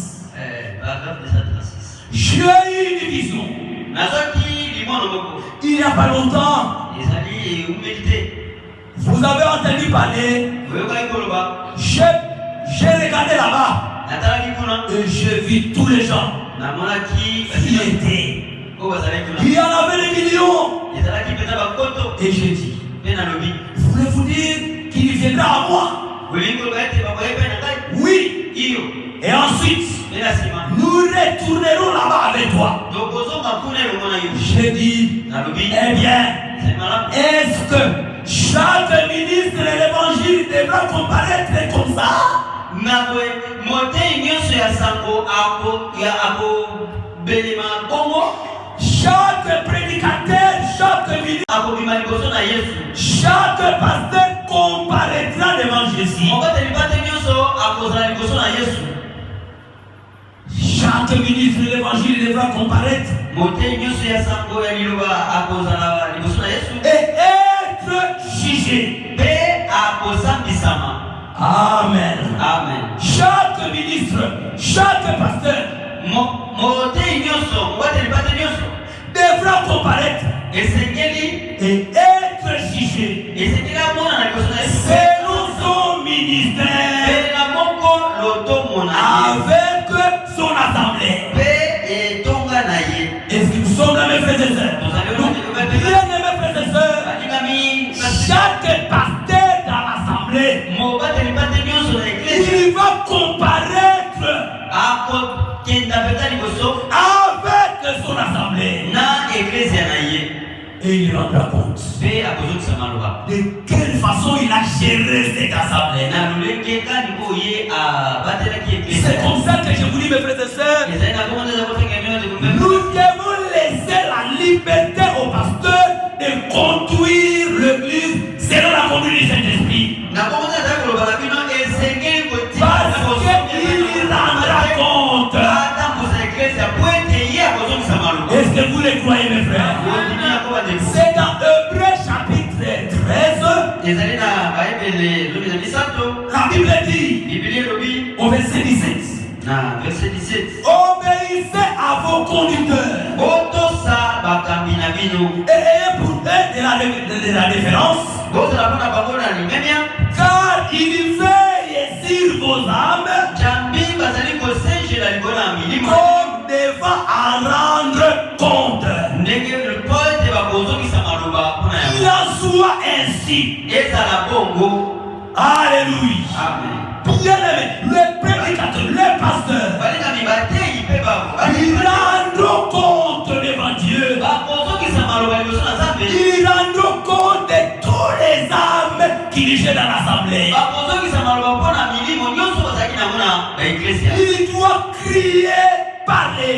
J'ai eu une vision. Il n'y a pas longtemps. Vous avez entendu parler. J'ai regardé là-bas. Et j'ai vu tous les gens qui étaient. Il y en avait des millions. Et j'ai dit, voulez-vous dire qu'il viendra à moi? Oui. Et ensuite, nous retournerons là-bas avec toi. J'ai dit, eh bien, est-ce que chaque ministre de l'évangile devra comparaître comme ça? Chaque prédicateur, chaque ministre, chaque pasteur comparaîtra devant Jésus. Chaque ministre de l'évangile devra comparaître et être jugé. Amen. Chaque ministre, chaque pasteur devra comparaître et être jugé selon son ministère avec son assemblée. Est-ce que nous sommes là, mes frères et sœurs? Bien aimés frères et sœurs, chaque pasteur dans l'assemblée, il va comparaître avec son assemblée. Et il rendra compte de quelle façon il a géré cette assemblée. C'est comme ça que je vous dis, mes frères et sœurs, nous devons laisser la liberté au pasteur de conduire l'église selon la conduite du Saint-Esprit. Parce qu'il rendra compte. Est-ce que vous le croyez, mes frères? C'est dans Hébreux chapitre 13. La Bible dit, au verset 17. Obéissez à vos conducteurs. Et ayez pour eux de la référence. Car il veille sur vos âmes comme devant à rendre compte. Il en soit ainsi. Alléluia. Bien aimé, le prédicateur, le pasteur, il rend compte devant Dieu. Il rend compte de tous les âmes qui gèrent dans l'assemblée. Il doit crier, parler.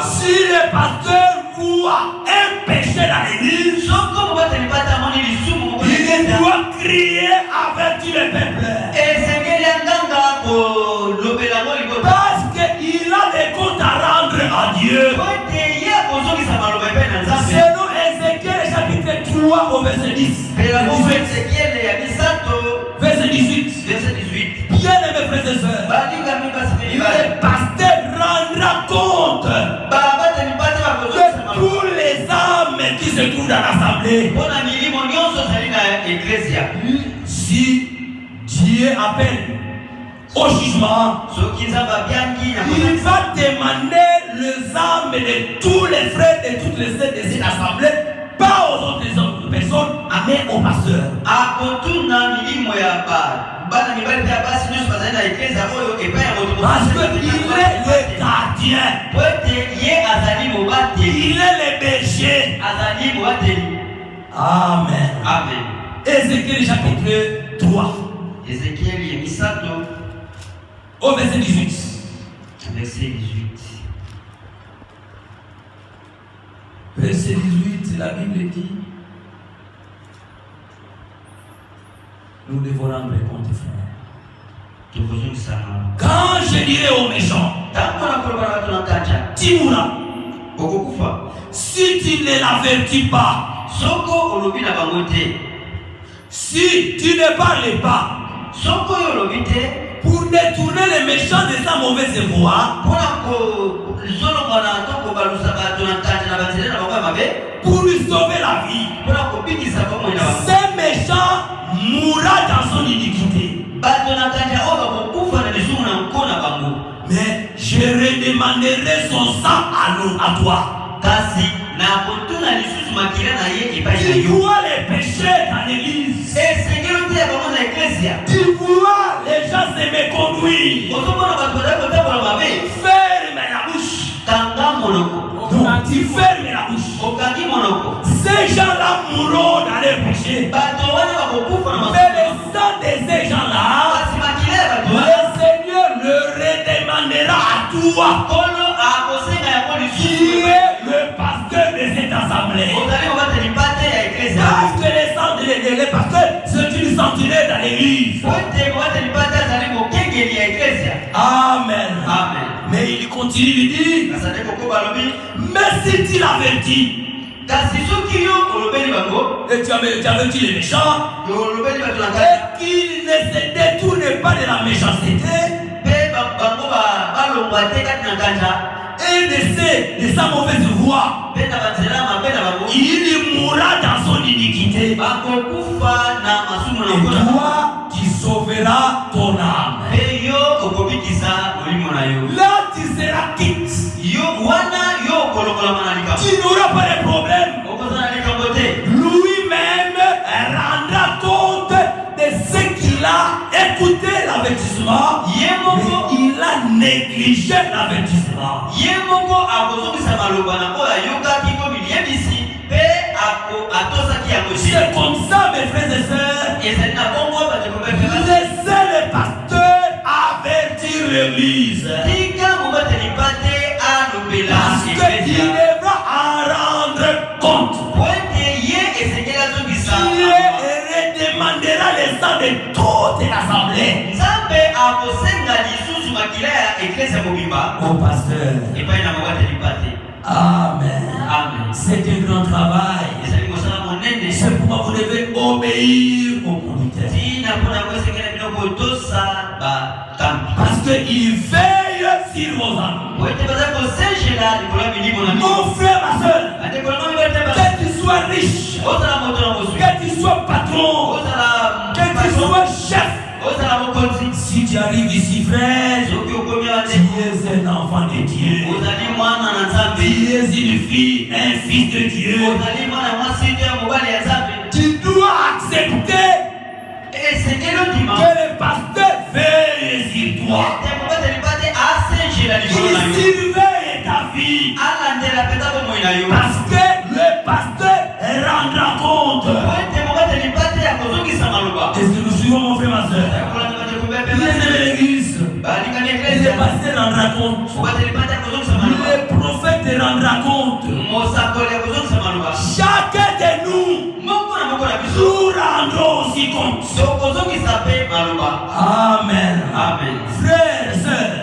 Si le pasteur voit un péché dans l'église, il doit crier, avertir le peuple. Parce qu'il a des comptes à rendre à Dieu. Selon Ézéchiel chapitre 3 au verset 10. Verset 18. Bien aimé frères et sœurs, le pasteur rendra compte de tous les âmes qui se trouvent dans l'assemblée. Si Dieu appelle au jugement, il va demander les âmes de tous les frères et toutes les sœurs de cette assemblée, pas aux autres personnes, mais au pasteur. Parce qu'il est le gardien. Il est le berger. Amen. Amen. Ézéchiel chapitre 3. Au verset 18. Verset 18. Verset 18, la Bible dit, nous devons rendre compte, frère. Quand je dirai aux méchants, Timura, si tu ne l'avertis pas, si tu ne parles pas, pour détourner les méchants de sa mauvaise voie, pour lui sauver la vie, ces méchants mourra dans son iniquité. Mais je redemanderai son sang à toi. Tu vois les péchés dans l'église. Tu vois les gens se méconduire. Ferme la bouche. Donc tu fermes la bouche. Ces gens-là mourront dans les péchés. Mais le sang de ces gens-là, le Seigneur le redemandera à toi. Qui est le pasteur de cette assemblée? Parce que les pasteurs, c'est une sentinelle dans l'église. Amen. Amen. Mais il continue, il dit, mais si tu l'avertis, et tu avertis les méchants, et qu'ils ne se détournent pas de la méchanceté, et de sa mauvaise voie, il mourra dans son iniquité. Et toi, tu sauveras ton âme. Là, tu seras quitte. Tu n'auras pas de problème. Lui-même rendra compte de ce qu'il a écouté l'avertissement, mais il a négligé l'avertissement. C'est comme ça, l'église. Parce qu'il devra en rendre compte. Dieu redemandera les sangs de toute l'assemblée. Au pasteur. Amen. C'est un grand travail. C'est pourquoi vous devez obéir au conducteur. Parce qu'il veille sur vos âmes. Mon frère, ma soeur, que tu sois riche, que tu sois patron, que tu sois chef, si tu arrives ici, frère, tu es un enfant de Dieu. Tu es une fille, un fils de Dieu. Tu dois accepter que le pasteur veille sur toi. Il surveille ta vie. Parce que le pasteur rendra compte. Est-ce que nous suivons mon frère, ma soeur? Il est de l'église. Le pasteur rendra compte. Le prophète rendra compte. Chacun de nous rendrons aussi compte. Amen. Frères et sœurs,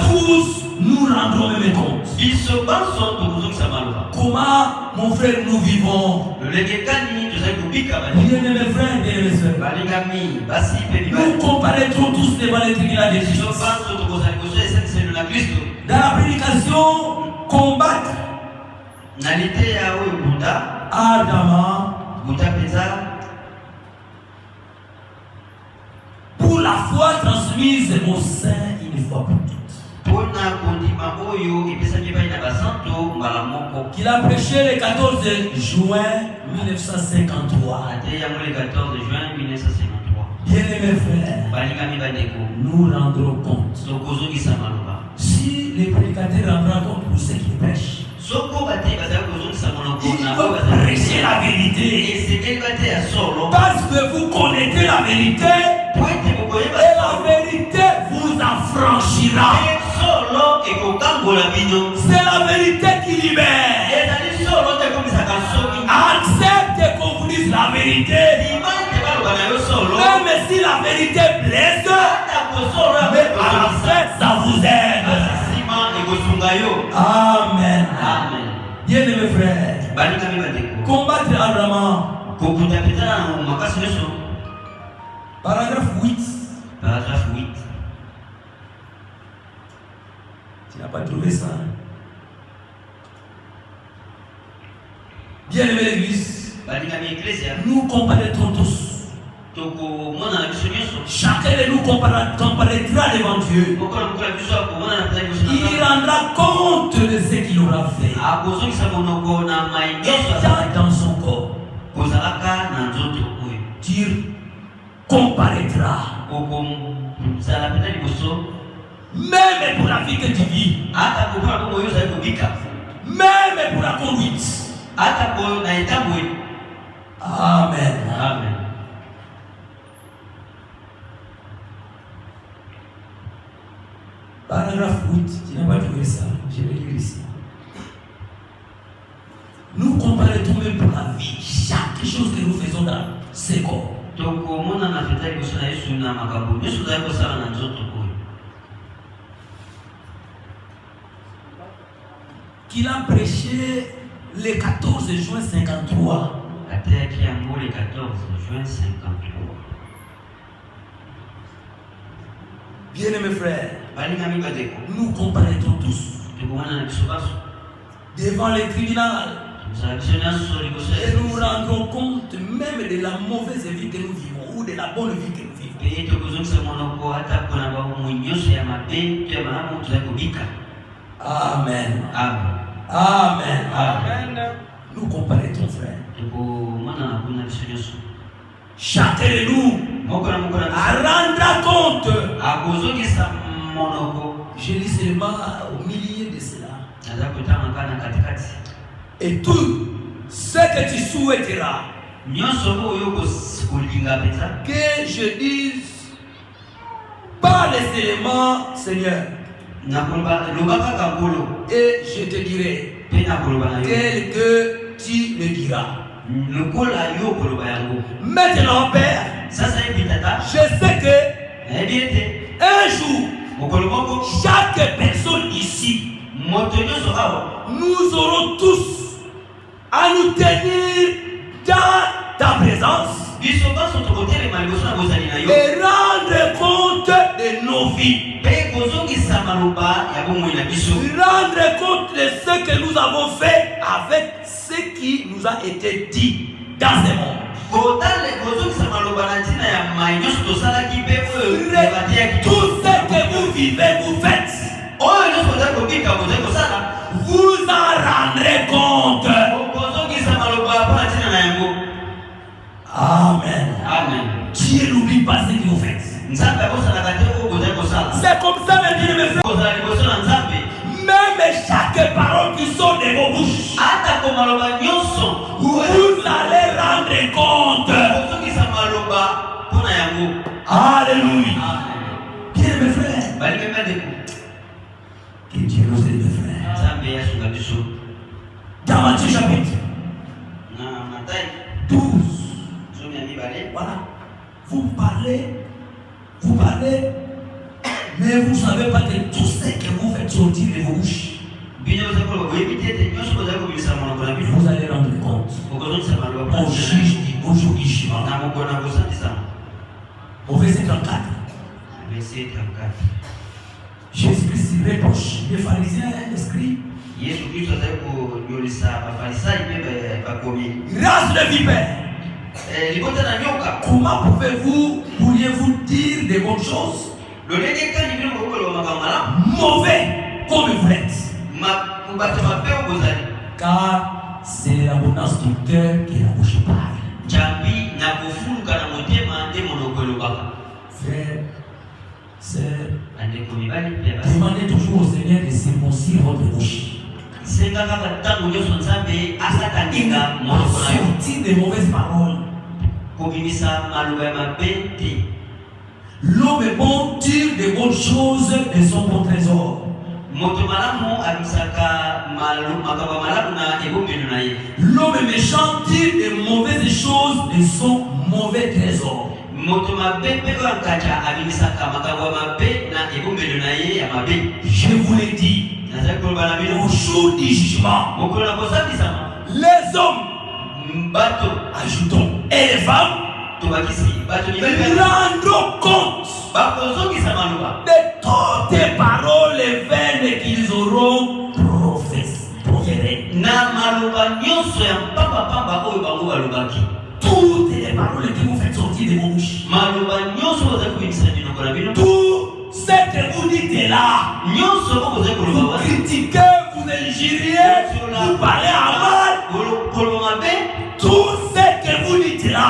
tous nous rendrons même compte. Comment, mon frère, nous vivons? Bien-aimés frères, bien-aimés sœurs, nous comparaîtrons tous devant les tribunaux de Christ. Dans la prédication, combattre ardemment pour la foi transmise au sein une fois pour toutes. Qu'il a prêché le 14 juin 1953. Bien-aimés frères, nous rendrons compte. Si les prédicateurs rendront compte pour ceux qui prêchent, il faut prêcher la vérité. Parce que vous connaissez la vérité, et la vérité vous affranchira. C'est la vérité qui libère. Accepte qu'on vous dise la vérité. Même si la vérité blesse, mais à la fin, ça vous aide. Amen. Bien-aimés frères, combattre ardemment. Paragraphe 8. Tu n'as pas trouvé ça? Bien-aimés l'église, nous comparaîtrons tous. Chacun de nous comparaîtra devant Dieu. Il rendra compte de ce qu'il aura fait. Étant dans son corps, Dieu comparaîtra. Même pour la vie que tu vis, même pour la conduite. Amen. Paragraphe 8, tu n'as pas trouvé ça, je vais lire ici. Nous comparaîtrons même pour la vie, chaque chose que nous faisons dans ce corps. Qu'il a prêché le 14 juin 53. Bien-aimés frères, nous comparaîtrons tous devant les tribunaux et nous rendrons compte même de la mauvaise vie que nous vivons ou de la bonne vie que nous vivons. Amen. Nous comparaîtrons, frères. Chacun de nous rendra compte. Je lis seulement au milieu de cela. Et tout ce que tu souhaiteras que je dise par les éléments, Seigneur. Et je te dirai tel que tu le diras. Maintenant, Père, je sais que un jour, chaque personne ici, nous aurons tous à nous tenir dans ta présence et rendre compte de nos vies. Rendre compte de ce que nous avons fait avec ce qui nous a été dit dans ce monde. Tout ce que vous vivez, vous faites. Vous en rendrez compte. Amen. Dieu n'oublie pas ce que vous faites. C'est comme ça, mes bien-aimés frères. Même chaque parole qui sort de vos bouches, vous allez rendre compte. Alléluia. Bien, mes frères. Que Dieu nous aide, mes frères. Dans Matthieu chapitre 12. Voilà. Vous parlez, mais vous ne savez pas que tout ce que vous faites sortir de vos bouches, vous allez rendre compte au jour du jugement. Au verset 34. Jésus-Christ reproche les pharisiens et les scribes. Race de vipères. Comment pourriez-vous dire des bonnes choses? Mauvais comme vous l'êtes. Car c'est l'abondance du cœur qui la bouche parle. Frère, sœur, demandez toujours au Seigneur de circoncire votre bouche. Sortir des mauvaises paroles. L'homme est bon tire des bonnes choses de son bon trésor. L'homme est méchant tire des mauvaises choses de son mauvais trésor. Je vous l'ai dit, au jour du jugement, les hommes, ajoutons, et les femmes, rendront compte de toutes les paroles vaines qu'ils auront proférées. Toutes les paroles que vous faites sortir de vos bouches, tout ce que vous dites là, vous critiquez, vous injuriez, vous parlez à mal, tout ce que vous dites là,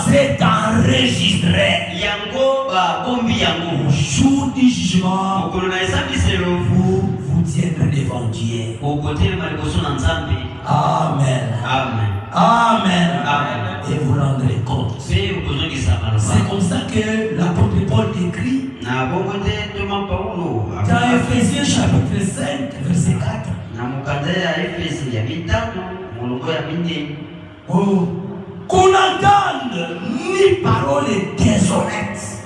c'est enregistré. Au jour du jugement, vous tiendrez devant Dieu. Amen. Amen. Et vous rendrez compte. C'est comme ça que l'apôtre Paul écrit dans Ephésiens chapitre 5, verset 4. Oh, qu'on entende ni paroles déshonnêtes.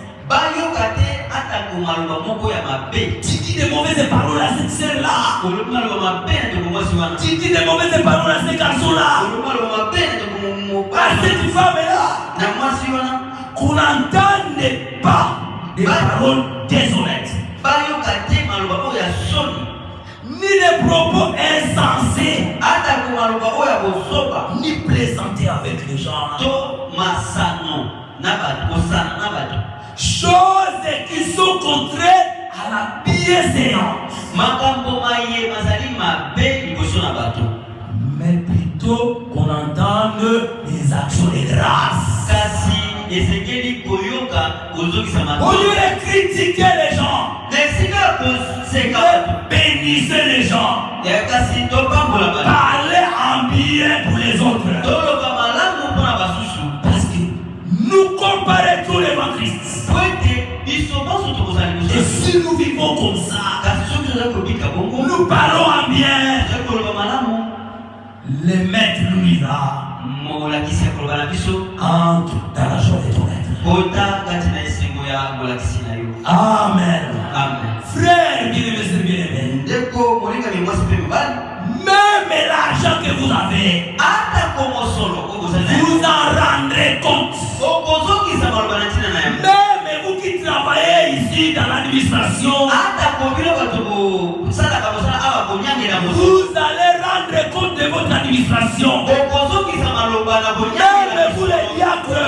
Tu dis des mauvaises paroles à cette sœur-là. Tu dis des mauvaises paroles à ce garçon-là. À cette femme-là. Qu'on n'entende pas des paroles déshonnêtes. Ni des propos insensés. Ni plaisanter avec les gens. Choses qui sont contraires à la bienséance. Mais plutôt qu'on entende les actions de grâce. Au lieu de critiquer les gens, bénissez les gens, parlez en bien pour les autres. Parce que nous comparons tous les Christ. Si nous vivons comme ça, nous parlons en bien, les maîtres nous dira entre dans la joie de ton être. Amen. Frère, bien-aimé, même l'argent que vous avez, vous en rendrez compte. Même vous qui travaillez ici dans l'administration, vous allez rendre compte de votre administration. Même vous les diacres,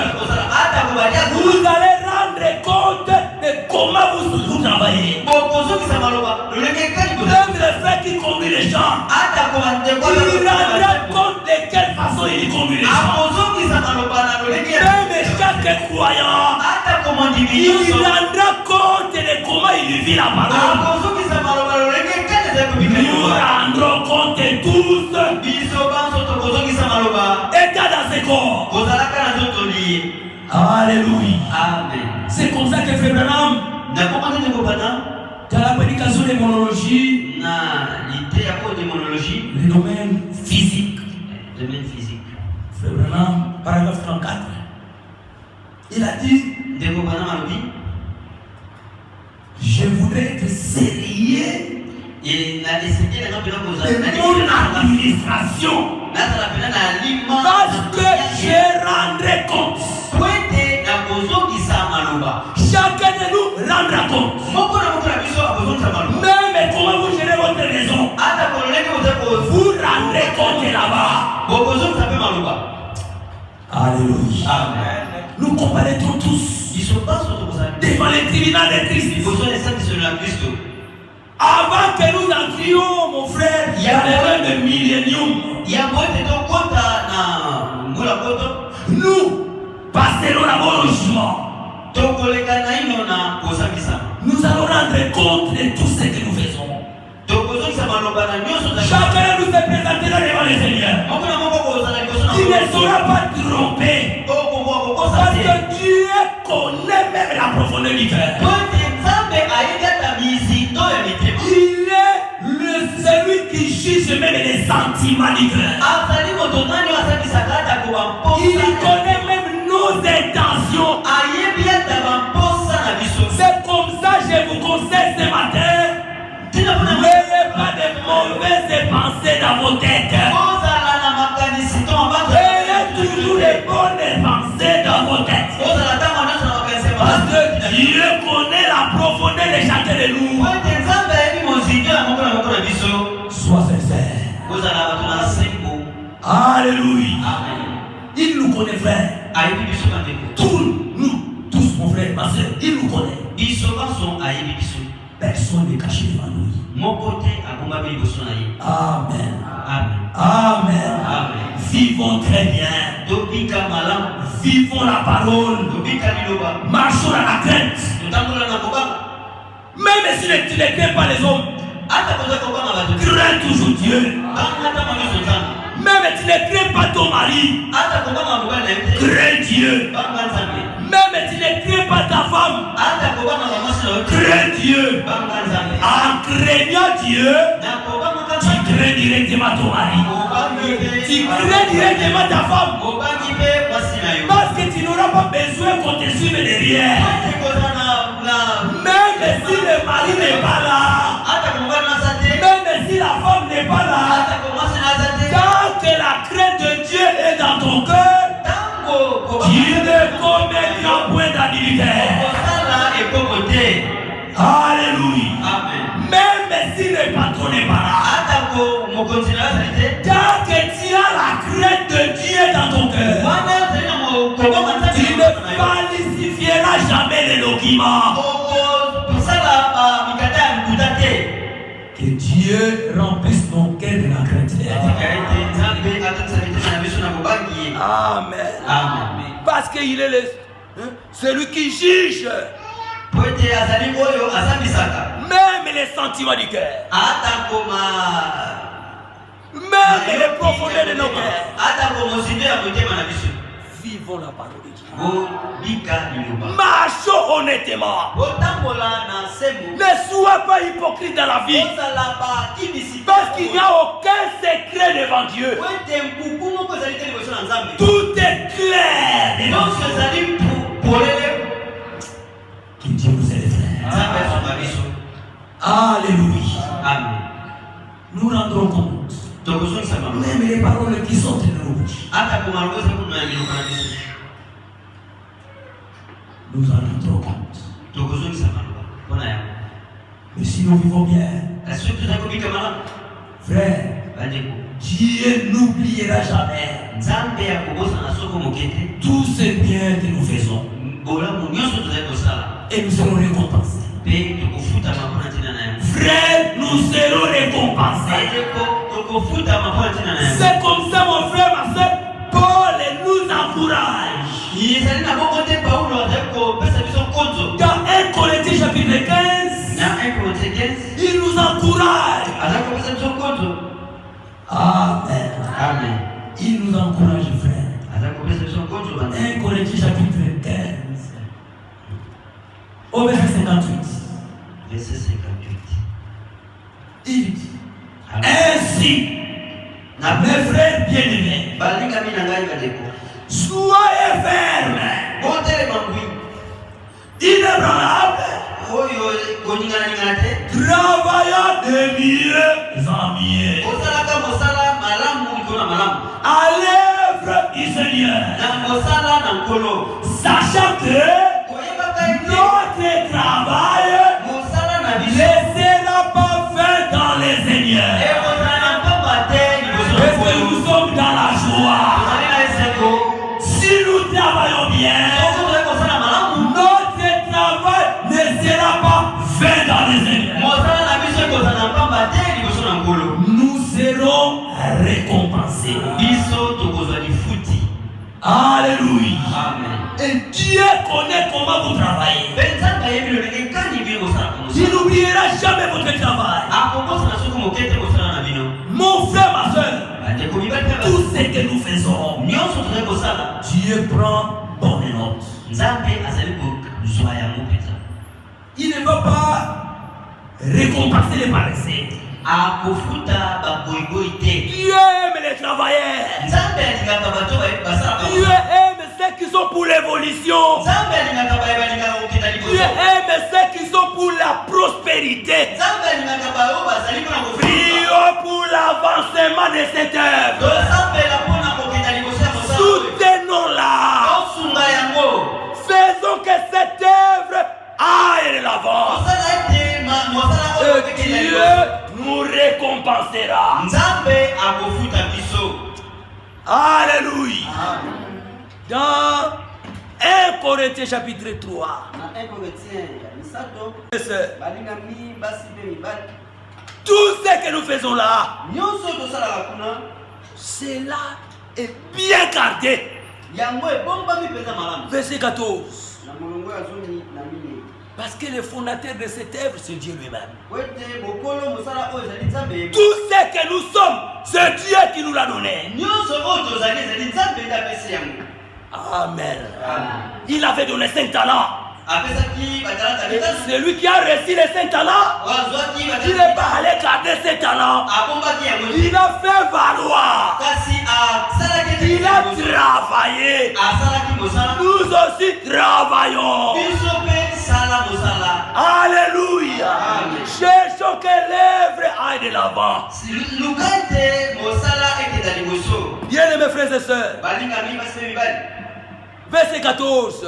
vous allez rendre compte de comment vous travaillez. Même le fait qu'il conduit les gens, il rendra compte de quelle façon il conduit les gens. Même chaque croyant, il rendra compte de comment il vit la parole. Nous rendrons compte de tous. État dans ses corps. Alléluia. C'est comme ça que Frère Branham, dans la prédication de monologie, le domaine physique. Frère Branham, paragraphe 34. Il a dit, je voudrais être sérieux de mon administration parce que je rendrai compte. Chacun de nous rendra compte. Même comment vous gérez votre maison, vous rendrez compte là-bas. Alléluia. Nous comparaîtrons tous devant les tribunaux de Christ. Avant que nous entrions, mon frère, il y a le règne de millénium. Nous passerons d'abord au jugement. Nous allons rendre compte de tout ce que nous faisons. Chacun nous est présenté devant le Seigneur. Il ne sera pas trompé. Parce que Dieu connaît même la profondeur du cœur. Il est celui qui juge même les sentiments du cœur. Il connaît même nos intentions. C'est comme ça que je vous conseille ce matin. N'ayez pas de mauvaises pensées dans vos têtes. Ayez toujours les bonnes pensées dans vos têtes. Parce que Dieu connaît la profondeur de chacun de nous. Sois sincère. Alléluia. Il nous connaît, frère. Tous, mon frère, ma soeur, il nous connaît. Personne n'est caché devant nous. Amen. Amen. Vivons très bien. Vivons la parole. Marchons dans la crainte. Même si tu ne crains pas les hommes, crains toujours Dieu. Même si tu ne crains pas ton mari, crains Dieu. Même si tu ne crains pas ta femme, crains Dieu. En craignant Dieu, tu crains directement ton mari. Tu crains directement ta femme. Parce que tu n'auras pas besoin qu'on te suive derrière. Même si le mari n'est pas là, même si la femme n'est pas là, tant que la crainte de Dieu est dans ton cœur, tu ne commettras point d'adultère. Alléluia. Même si le patron n'est pas là, tant que tu as la crainte de Dieu dans ton cœur, tu ne falsifieras jamais les documents. Que Dieu remplisse ton cœur de la crainte. Amen. Parce qu'il est celui qui juge même les sentiments du cœur, même les profondeurs de nos cœurs. Vivons la parole de Dieu. Marchons au honnêtement. Ne sois pas hypocrite dans la vie. Parce qu'il n'y a aucun secret devant Dieu. Tout est clair. Que Dieu nous aide, frère. Alléluia. Amen. Nous rendrons compte. Même les paroles qui sont dans nos bouches. Nous en rendrons compte. Mais si nous vivons bien, frère, Dieu n'oubliera jamais tous ces biens que nous faisons. Et nous serons récompensés. Frère, nous serons récompensés. C'est comme ça, mon frère, ma soeur, Paul nous encourage. Dans 1 Corinthiens chapitre 15, il nous encourage. Amen. Amen. Il nous encourage, frère. 1 Corinthiens chapitre 15, au verset 58. Verset 58. Il dit, ainsi, mes frères bien-aimés, soyez fermes, inébranlables, travaillant de mieux en mieux, à l'œuvre du Seigneur, sachant que notre travail ne sera pas fait dans les Seigneurs. Parce que nous sommes dans la joie. Si nous travaillons bien, notre travail ne sera pas fait dans les Seigneurs. Nous serons récompensés. Alléluia. Amen. Et Dieu connaît comment vous travaillez. Il n'oubliera jamais votre travail. Mon frère, ma soeur, tout ce que nous faisons, Dieu prend bonne note. Il ne va pas récompenser les paresseux. Dieu aime les travailleurs. Dieu aime ceux qui sont pour l'évolution. Dieu aime ceux qui sont pour la prospérité. Prions pour l'avancement de cette œuvre. Soutenons-la. Faisons que cette œuvre aille de l'avant. Et Dieu nous récompensera. Alléluia. Dans 1 Corinthiens chapitre 3, tout ce que nous faisons là, cela est bien gardé. Verset 14. Parce que le fondateur de cette œuvre, c'est Dieu lui-même. Tout ce que nous sommes, c'est Dieu qui nous l'a donné. Amen. Il avait donné 5 talents. C'est lui qui a reçu les 5 talents. Il n'est pas allé garder ses talents. Il a fait valoir. Il a travaillé. Nous aussi travaillons. Alléluia. Cherchons que l'œuvre aille de l'avant. Bien mes frères et sœurs. Verset 14.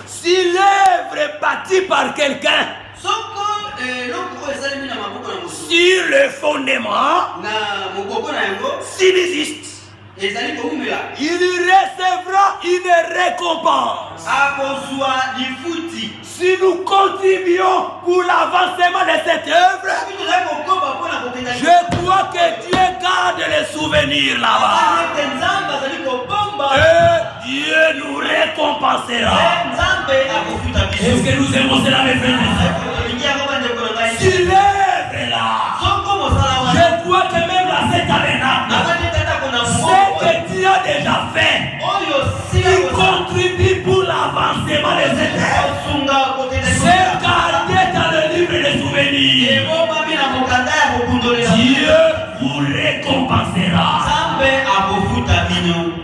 Si l'œuvre est bâtie par quelqu'un sur le fondement subsiste, il recevra une récompense. Si nous contribuons pour l'avancement de cette œuvre, je crois que Dieu garde les souvenirs là-bas. Et Dieu nous récompensera. Est-ce que nous aimons cela, mes frères? Si l'œuvre est là, je crois que même dans cette arena, ce que Dieu a déjà fait, il contribue pour l'avancement commencement des éternels. C'est gardé dans le livre des souvenirs. Dieu vous récompensera.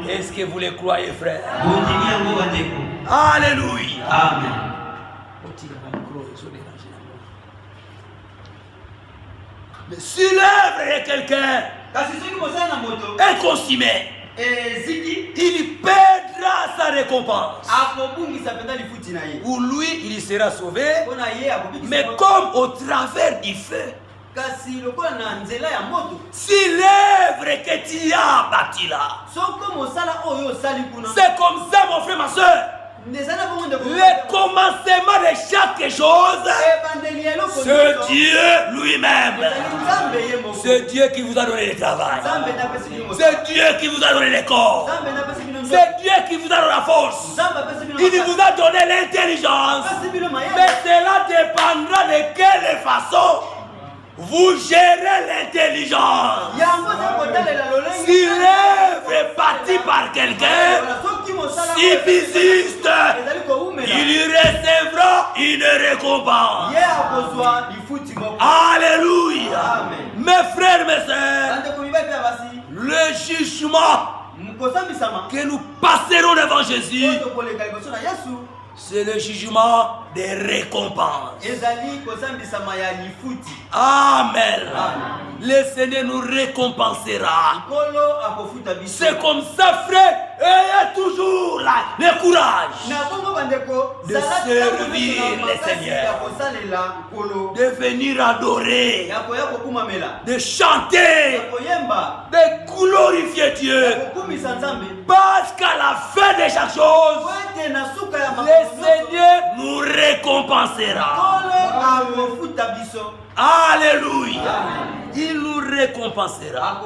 Est-ce que vous le croyez, frère? Alléluia. Amen. Mais si l'œuvre de quelqu'un est consommée, il perdra sa récompense. Pour lui, il sera sauvé, mais comme au travers du feu. Si l'œuvre que tu as bâtie là, c'est comme ça, mon frère, ma soeur. Le commencement de chaque chose, c'est Dieu lui-même. C'est Dieu qui vous a donné le travail. C'est Dieu qui vous a donné le corps. C'est Dieu qui vous a donné la force. Il vous a donné l'intelligence. Mais cela dépendra de quelle façon vous gérez l'intelligence. Si l'œuvre est bâtie par quelqu'un, si visite, il recevra une récompense. Alléluia. Mes frères, mes sœurs, le jugement que nous passerons devant Jésus, c'est le jugement des récompenses. Amen. Le Seigneur nous récompensera. C'est comme ça, frère. Ayez toujours le courage de servir le Seigneur, de venir adorer, de chanter, de glorifier Dieu. Parce qu'à la fin de chaque chose, le Seigneur nous récompensera. Alléluia. Il nous récompensera.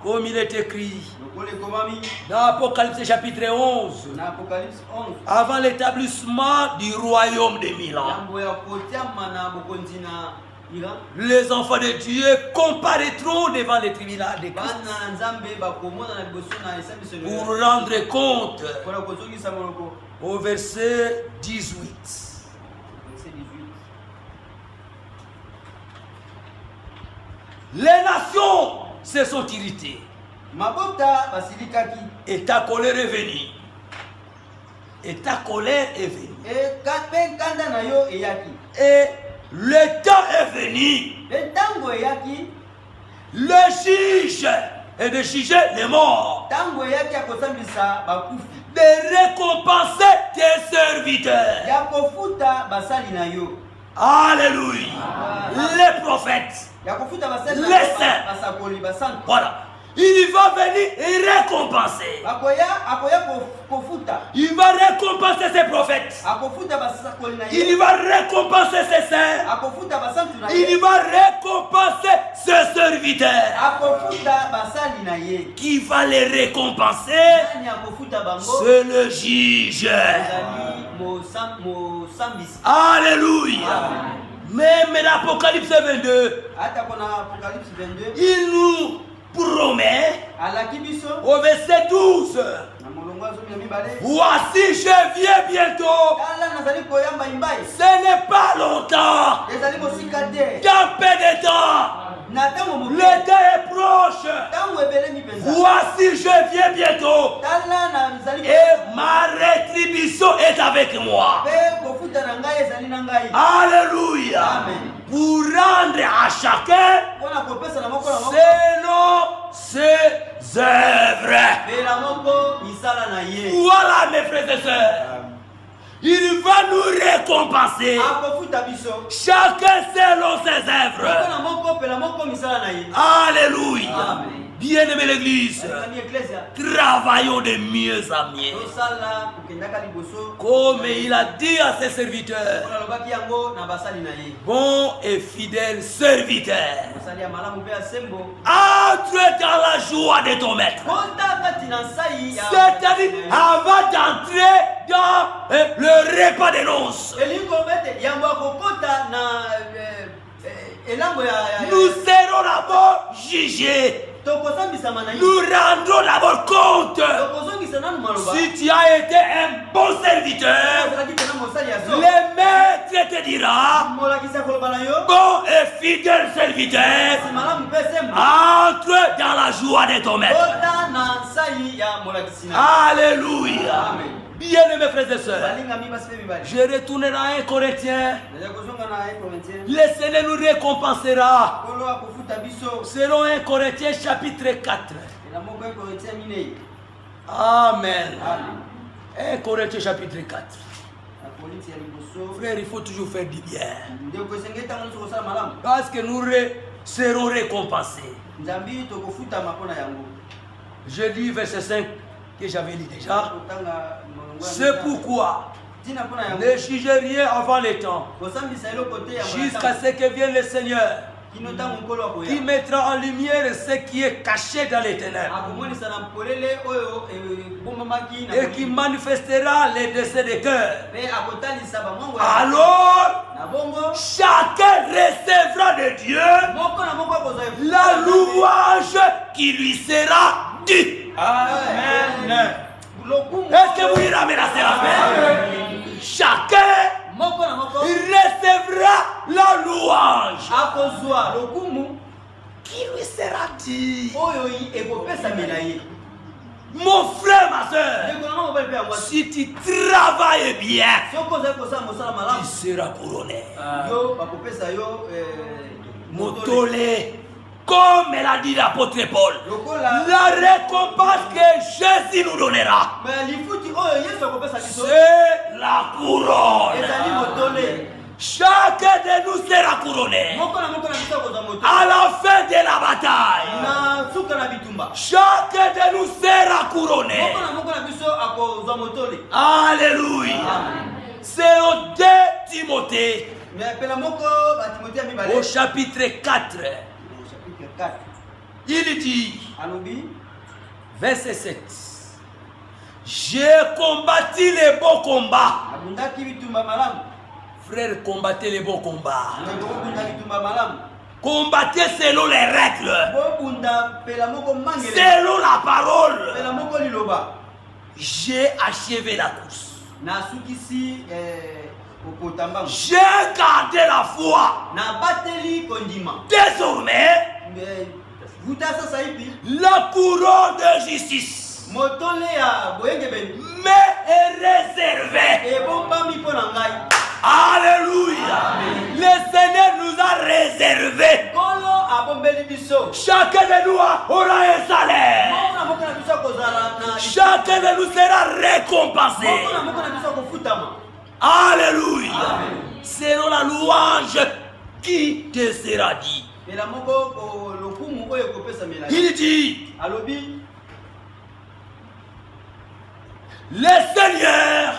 Comme il est écrit dans Apocalypse chapitre 11, avant l'établissement du royaume de Milan, les enfants de Dieu comparaîtront devant les tribunaux de Christ pour rendre compte au verset 18. Les nations se sont irritées. Et ta colère est venue. Et ta colère est venue. Et le temps est venu. Le juge est de juger les morts. De récompenser tes serviteurs. Alléluia. Les prophètes. Les saints. Voilà. Il va venir et récompenser. Il va récompenser ses prophètes. Il va récompenser ses saints. Il va récompenser ses serviteurs. Qui va les récompenser? C'est le juge. Alléluia. Même l'Apocalypse 22, il nous promet au verset 12, voici je viens bientôt. Ce n'est pas longtemps. Dans peu de temps, le temps est proche. Voici je viens bientôt. Et ma rétribution est avec moi. Alléluia. Pour rendre à chacun selon ses œuvres. Voilà mes frères et sœurs. Il va nous récompenser. Chacun selon ses œuvres. Alléluia. Bien-aimé l'église, travaillons de mieux en mieux. Comme il a dit à ses serviteurs, bon et fidèle serviteur, entre dans la joie de ton maître. C'est-à-dire avant d'entrer dans le repas de noces. Nous serons d'abord jugés. Nous rendrons d'abord compte. Si tu as été un bon serviteur, le maître te dira, bon et fidèle serviteur, entre dans la joie de ton maître. Alléluia. Bien-aimés frères et sœurs, je retournerai à 1 Corinthiens. Le Seigneur nous récompensera. Selon 1 Corinthiens chapitre 4. Amen. 1 Corinthiens chapitre 4. Frère, il faut toujours faire du bien. Parce que nous serons récompensés. Je dis verset 5 que j'avais lu déjà. C'est pourquoi ne jugez rien avant le temps, jusqu'à ce que vienne le Seigneur, qui mettra en lumière ce qui est caché dans les ténèbres et qui manifestera les desseins des cœurs. Alors, chacun recevra de Dieu la louange qui lui sera due. Amen. Est-ce que vous y ramenez la séraphin? Chacun recevra la louange qui lui sera dit. Mon frère, ma soeur, si tu travailles bien, tu seras couronné. Motolé. Comme l'a dit l'apôtre Paul, la récompense que Jésus nous donnera, c'est la couronne. Chacun de nous sera couronné à la fin de la bataille. Chacun de nous sera couronné. Alléluia. C'est au 2 Timothée, au chapitre 4. Il dit, verset 7, j'ai combattu les bons combats. Frère, combattez les bons combats. Combattez selon les règles, selon la parole. J'ai achevé la course. J'ai gardé la foi. Désormais, la couronne de justice mais est réservée. Alléluia. Le Seigneur nous a réservé. Chacun de nous aura un salaire. Chacun de nous sera récompensé. Alléluia. Selon la louange qui te sera dit. Il dit, le Seigneur,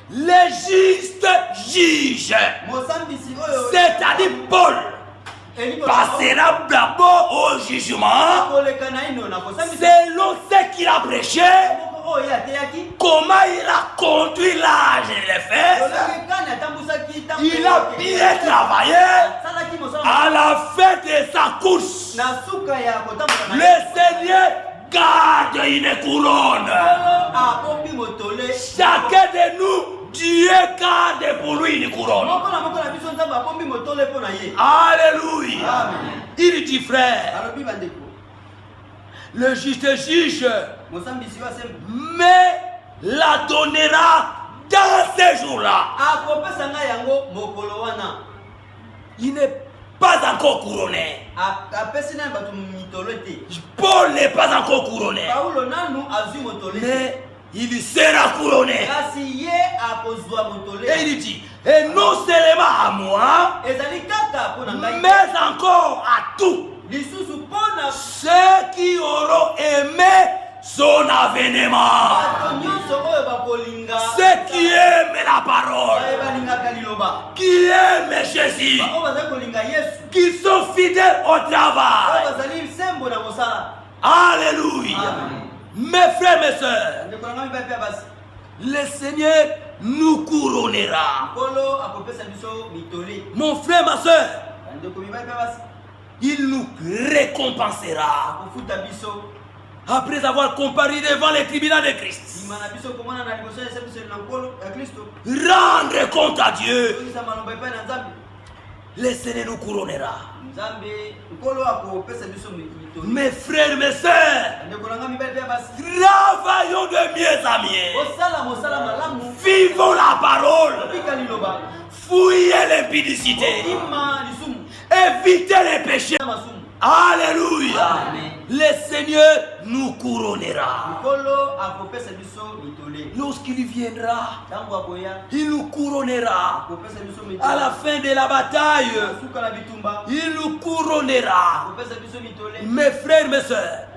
le juste juge, c'est-à-dire Paul, passera d'abord au jugement selon ce qu'il a prêché, comment il a conduit l'âge et les fesses. Il a bien travaillé. À la fin de sa course, le Seigneur garde une couronne. Chacun de nous, Dieu garde pour lui une couronne. Alléluia. Il dit, frère, le juste juge mais la donnera dans ces jours-là. Il n'est pas encore couronné. Paul n'est pas encore couronné. Mais il sera couronné. Et il dit, et non seulement à moi, mais encore à tous ceux qui auront aimé son avènement. Ceux qui aiment la parole, qui aiment Jésus, qui sont fidèles au travail. Alléluia. Mes frères, mes sœurs, le Seigneur nous couronnera. Mon frère, ma soeur, il nous récompensera. Après avoir comparé devant les tribunaux de Christ. Rendre compte à Dieu. Le Seigneur nous couronnera. Mes frères, mes sœurs, travaillons de mieux en mieux. Vivons la parole. Fouillez l'impudicité. Évitez les péchés. Alléluia. Le Seigneur nous couronnera. Lorsqu'il viendra, il nous couronnera. À la fin de la bataille, il nous couronnera. Mes frères, mes sœurs,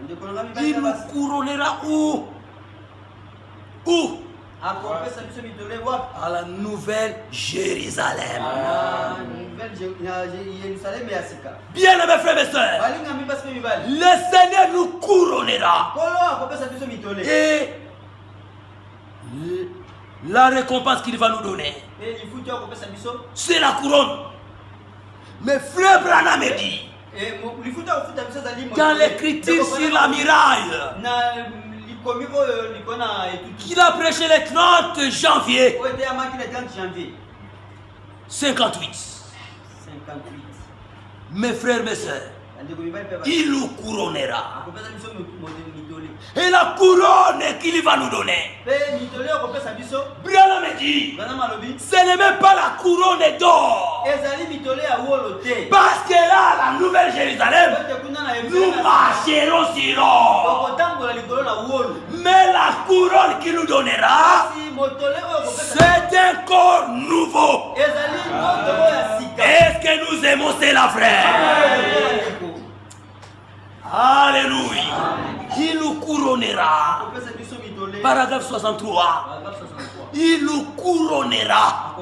il nous couronnera où? Où? À la nouvelle Jérusalem. Bien mes frères et sœurs, le Seigneur nous couronnera. Et la récompense qu'il va nous donner, c'est la couronne. Mes frères Branham dit, dans l'écriture sur la miraille, qu'il a prêché le 30 janvier 58. Mes frères, mes sœurs, il nous couronnera. Et la couronne qu'il va nous donner, Branham dit, ce n'est même pas la couronne d'or. Parce que là, la nouvelle Jérusalem, nous marcherons sur l'or. Mais la couronne qu'il nous donnera, c'est un corps nouveau. Est-ce que nous aimons cela, frère? Alléluia. Il nous couronnera. Paragraphe 63. Il nous couronnera.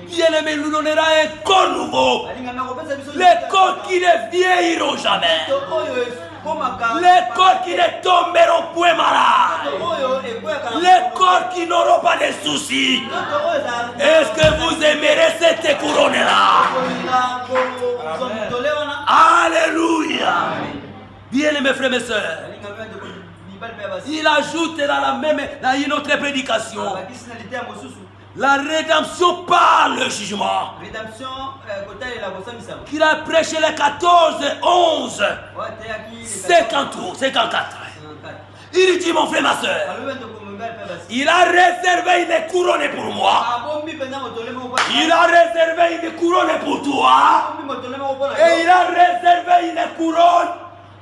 Bien-aimé, il nous donnera un corps nouveau. Les corps qui ne vieilliront jamais. Les corps qui ne tomberont point malades. Les corps qui n'auront pas de soucis. Est-ce que vous aimerez cette couronne-là? Alléluia. Bien mes frères et sœurs, il ajoute dans une autre prédication, la rédemption par le jugement, qu'il a prêché le 14, 11, 54. Il dit, mon frère, ma soeur, il a réservé une couronne pour moi. Il a réservé une couronne pour toi. Et il a réservé une couronne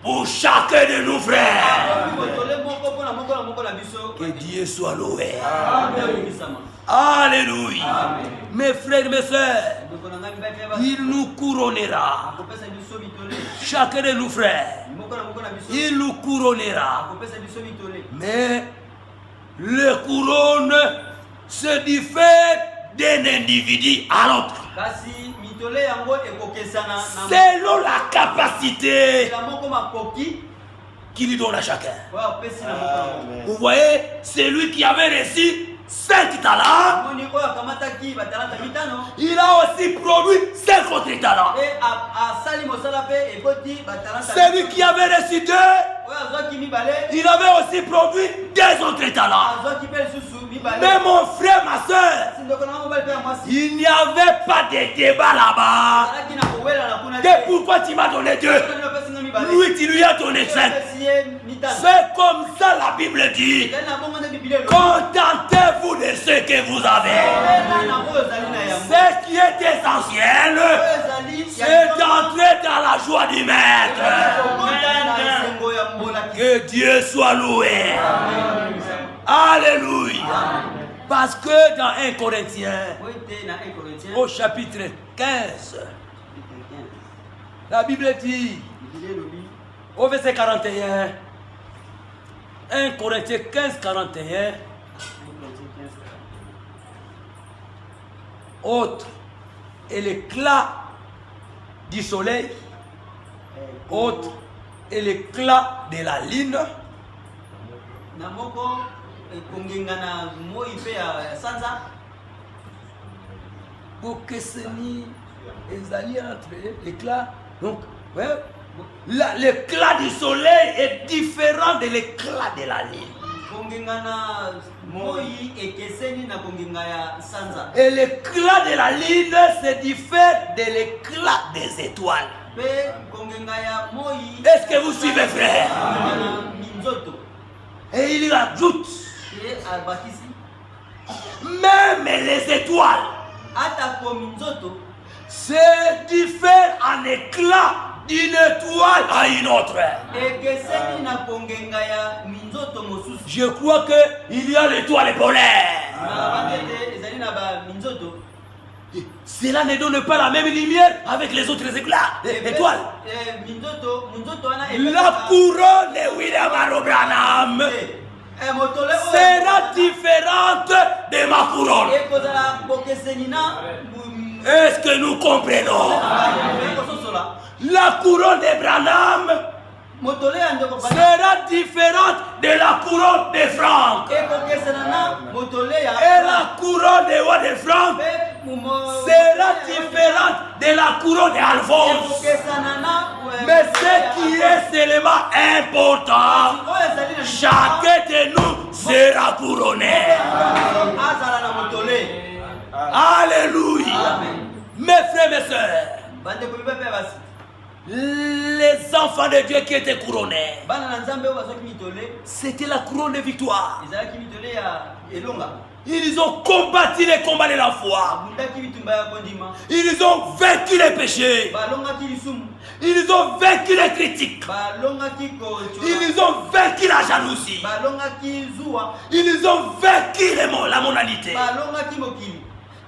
pour chacun de nos frères. Que Dieu soit loué. Alléluia. Mes frères, mes sœurs, il nous couronnera. Chacun de nos frères, il nous couronnera. Mais le couronne se diffère d'un individu à l'autre, selon la capacité qu'il lui donne à chacun. Vous voyez, celui qui avait reçu 5 talents, il a aussi produit 5 autres talents. Celui qui avait reçu 2, il avait aussi produit 2 autres talents. Mais mon frère, ma soeur, il n'y avait pas de débat là-bas. Et pourquoi tu m'as donné 2? Lui, tu lui as donné 5. C'est comme ça la Bible dit. Contentez-vous de ce que vous avez. Ce qui est essentiel, c'est d'entrer dans la joie du Maître. Que Dieu soit loué. Alléluia. Parce que dans 1 Corinthiens, au chapitre 15, la Bible dit, au verset 41, 1 Corinthiens 15, 41, autre est l'éclat du soleil, autre est l'éclat de la lune, bokeseni Les alliés entre l'éclat. Donc, ouais, l'éclat du soleil est différent de l'éclat de la lune. Et l'éclat de la lune se diffère de l'éclat des étoiles. Est-ce que vous suivez, frère? Et il ajoute, même les étoiles se diffèrent en éclat d'une étoile à une autre. Je crois qu'il y a l'étoile polaire. Cela ne donne pas la même lumière avec les autres éclats, étoiles. La couronne de William Branham sera différente de ma couronne. Est-ce que nous comprenons? La couronne de Branham sera différente de la couronne de Franck. Et la couronne de roi de Franck sera différente de la couronne d'Alphonse. Mais ce qui est seulement important, chacun de nous sera couronné. Alléluia. Mes frères et sœurs, les enfants de Dieu qui étaient couronnés, c'était la couronne de victoire. Ils ont combattu les combats de la foi. Ils ont vaincu les péchés. Ils ont vaincu les critiques. Ils ont vaincu la jalousie. Ils ont vaincu la monalité.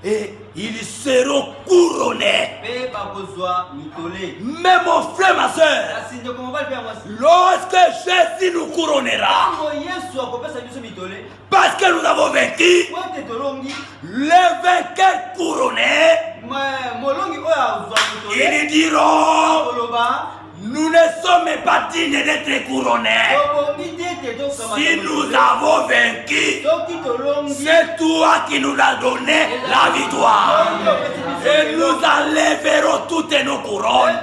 Et ils seront couronnés. Mais mon frère, ma soeur, lorsque Jésus nous couronnera, parce que nous avons vaincu, les vainqueurs couronnés, ils diront, nous ne sommes pas dignes d'être couronnés. Si nous avons vaincu, c'est toi qui nous as donné la victoire. Et nous enlèverons toutes nos couronnes.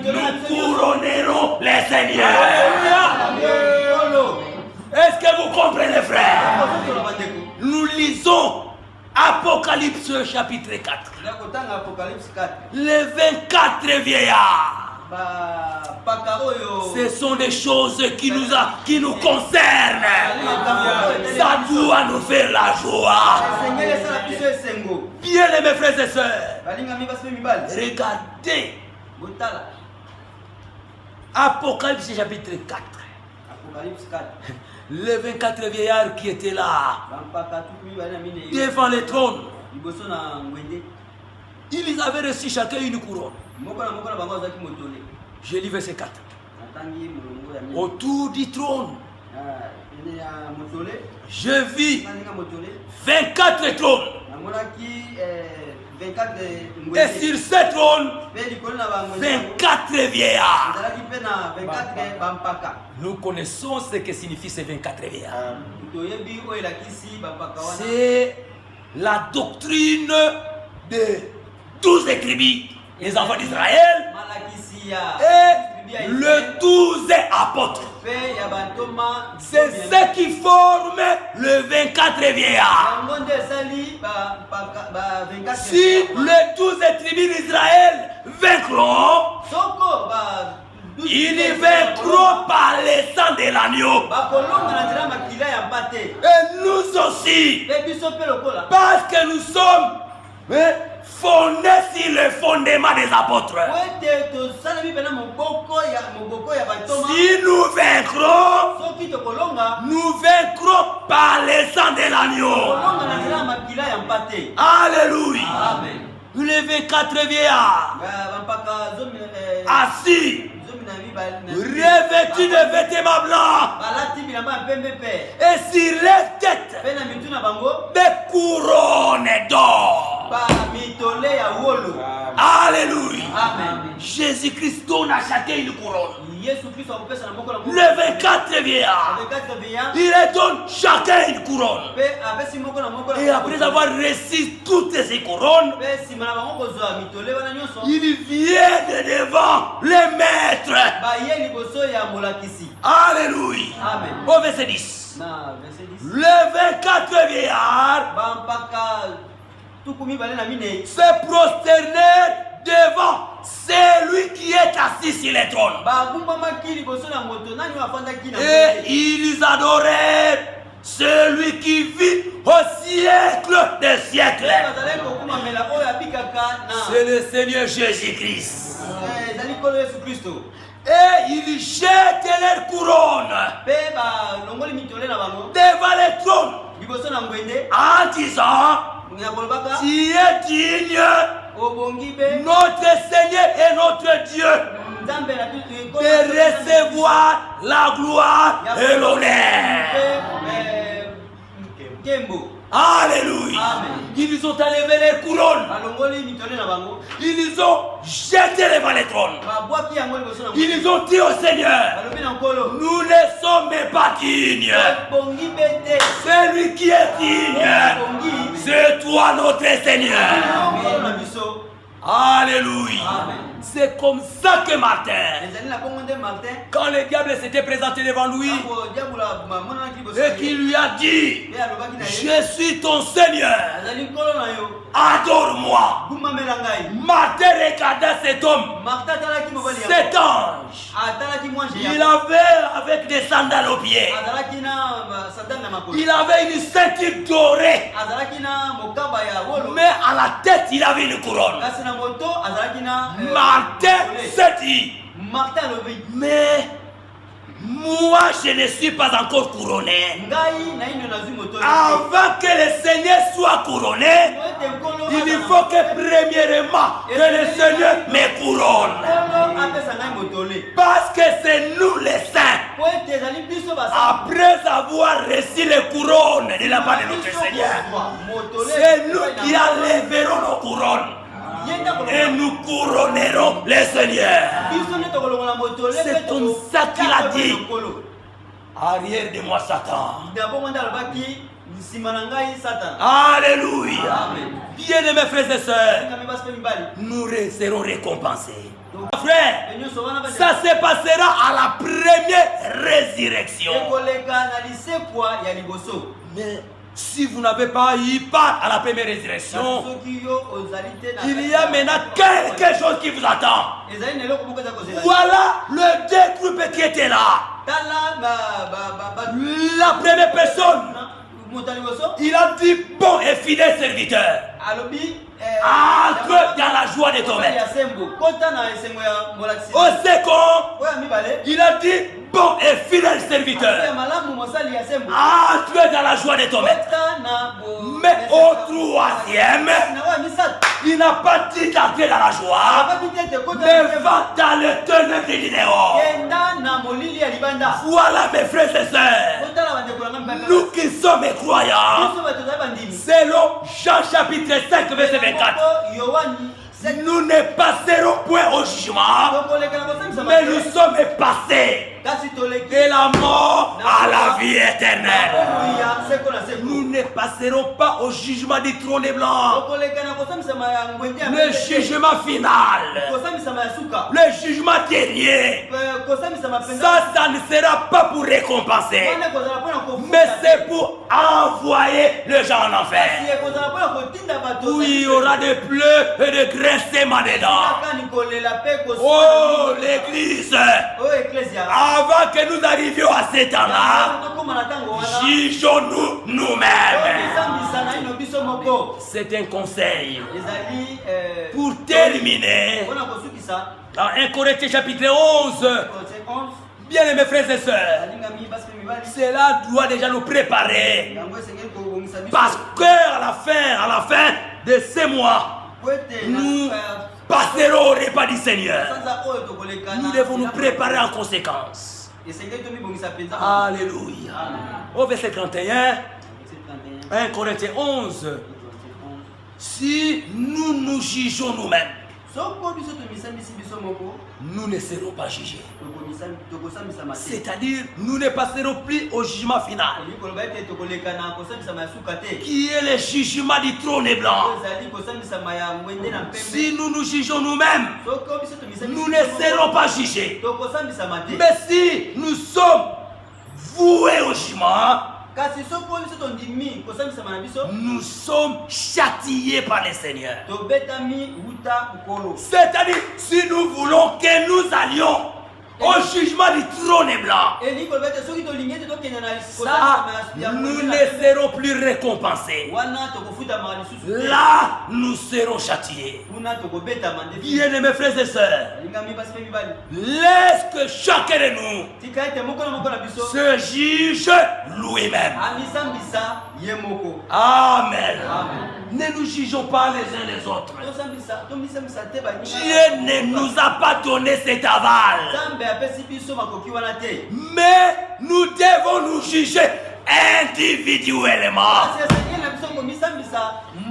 Nous couronnerons les seigneurs. Est-ce que vous comprenez, frère? Nous lisons Apocalypse chapitre 4. Les 24 vieillards. Ce sont des choses qui nous concernent. Ça doit nous faire la joie. Bien aimés frères et sœurs, regardez Apocalypse chapitre 4. Les 24 vieillards qui étaient là devant le trône, ils avaient reçu chacun une couronne. Je lis verset 4. Autour du trône, je vis 24 trônes. Et sur ce trône, 24 vieillards. Nous connaissons ce que signifie ces 24 vieillards. C'est la doctrine de 12 tribus, les enfants d'Israël, et le 12 apôtres. C'est ce qui forme le 24 vieillards. Si les 12 tribus d'Israël vaincront, ils vaincront par le sang de l'agneau. Et nous aussi, parce que nous sommes fondés sur le fondement des apôtres. Si nous vaincrons par le sang de l'agneau. Alléluia. Amen. Les 24 vieillards assis, revêtus de vêtements blancs, et sur les têtes des couronnes d'or. Alléluia. Amen. Jésus-Christ donne à chacun une couronne. Les 24 vieillards, il les donne chacun une couronne. Et après avoir reçu toutes ces couronnes, ils viennent devant les maîtres. Alléluia. Au verset 10. Les 24 vieillards se prosternèrent devant celui qui est assis sur le trône. Et ils adorèrent celui qui vit au siècle des siècles. C'est le Seigneur Jésus-Christ. Et ils jettent leurs couronnes devant le trône en disant: tu es digne, notre Seigneur et notre Dieu, de recevoir la gloire et l'honneur. Alléluia. Ils ont enlevé les couronnes. Ils ont jeté devant les trônes. Ils ont dit au Seigneur: nous ne sommes pas dignes. Celui qui est digne, c'est toi notre Seigneur. Alléluia. C'est comme ça que Martin, quand le diable s'était présenté devant lui et qu'il lui a dit: je suis ton Seigneur, adore-moi. Martin regarda cet homme, cet ange. Il avait avec des sandales aux pieds. Il avait une ceinture dorée. Mais à la tête, il avait une couronne. Martin se dit: mais moi je ne suis pas encore couronné. Avant que le Seigneur soit couronné, il faut que premièrement que le Seigneur me couronne. Parce que c'est nous les saints, après avoir reçu les couronnes de la part de notre Seigneur, c'est nous qui enlèverons nos couronnes et nous couronnerons le Seigneur. C'est comme ça qu'il a dit: arrière de moi Satan. Alléluia. Bien-aimés frères et sœurs, nous serons récompensés. Frère, ça se passera à la première résurrection. Mais si vous n'avez pas eu part à la première résurrection, il y a maintenant quelque chose qui vous attend. Voilà le deux groupes qui étaient là. La première personne, il a dit: bon et fidèle serviteur, entre dans la joie de ton maître. Au second, il a dit: bon et fidèle serviteur, entre dans la joie de ton maître. Mais au troisième, il n'a pas dit d'entrer dans la joie, mais va dans le ténèbre de l'idéal. Voilà mes frères et sœurs, nous qui sommes croyants, selon Jean chapitre 5 verset 24, nous ne passerons point au jugement, mais nous sommes passés de la mort à la vie éternelle. Nous ne passerons pas au jugement du trône blanc, le jugement final, le jugement dernier. Ça ne sera pas pour récompenser, mais c'est pour envoyer les gens en enfer, où il y aura des pleurs et des grincements dedans. Oh l'église, avant que nous arrivions à cet temps-là, jugeons-nous nous-mêmes. C'est un conseil. Pour terminer, dans 1 Corinthiens chapitre 11, bien mes frères et sœurs, cela doit déjà nous préparer. Parce qu'à la fin de ces mois, nous passerons au repas du Seigneur. Nous devons nous préparer en conséquence. Alléluia. Au verset 31, 1 Corinthiens 11. Si nous nous jugeons nous-mêmes, nous ne serons pas jugés. C'est-à-dire, nous ne passerons plus au jugement final, qui est le jugement du trône blanc. Si nous nous jugeons nous-mêmes, nous ne serons pas jugés. Mais si nous sommes voués au jugement, nous sommes châtiés par le Seigneur. C'est-à-dire, si nous voulons que nous allions au jugement du trône blanc, ça, nous ne serons plus récompensés. Là, nous serons châtiés. Bien-aimés frères et sœurs, laisse que chacun de nous se juge lui-même. Amen. Ne nous jugeons pas les uns les autres. Dieu ne nous a pas donné cet aval. Mais nous devons nous juger individuellement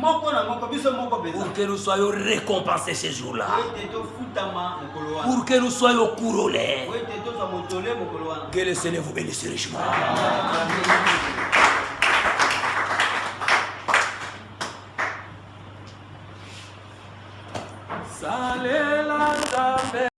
pour que nous soyons récompensés ce jour-là, pour que nous soyons couronnés. Que le Seigneur vous bénisse richement.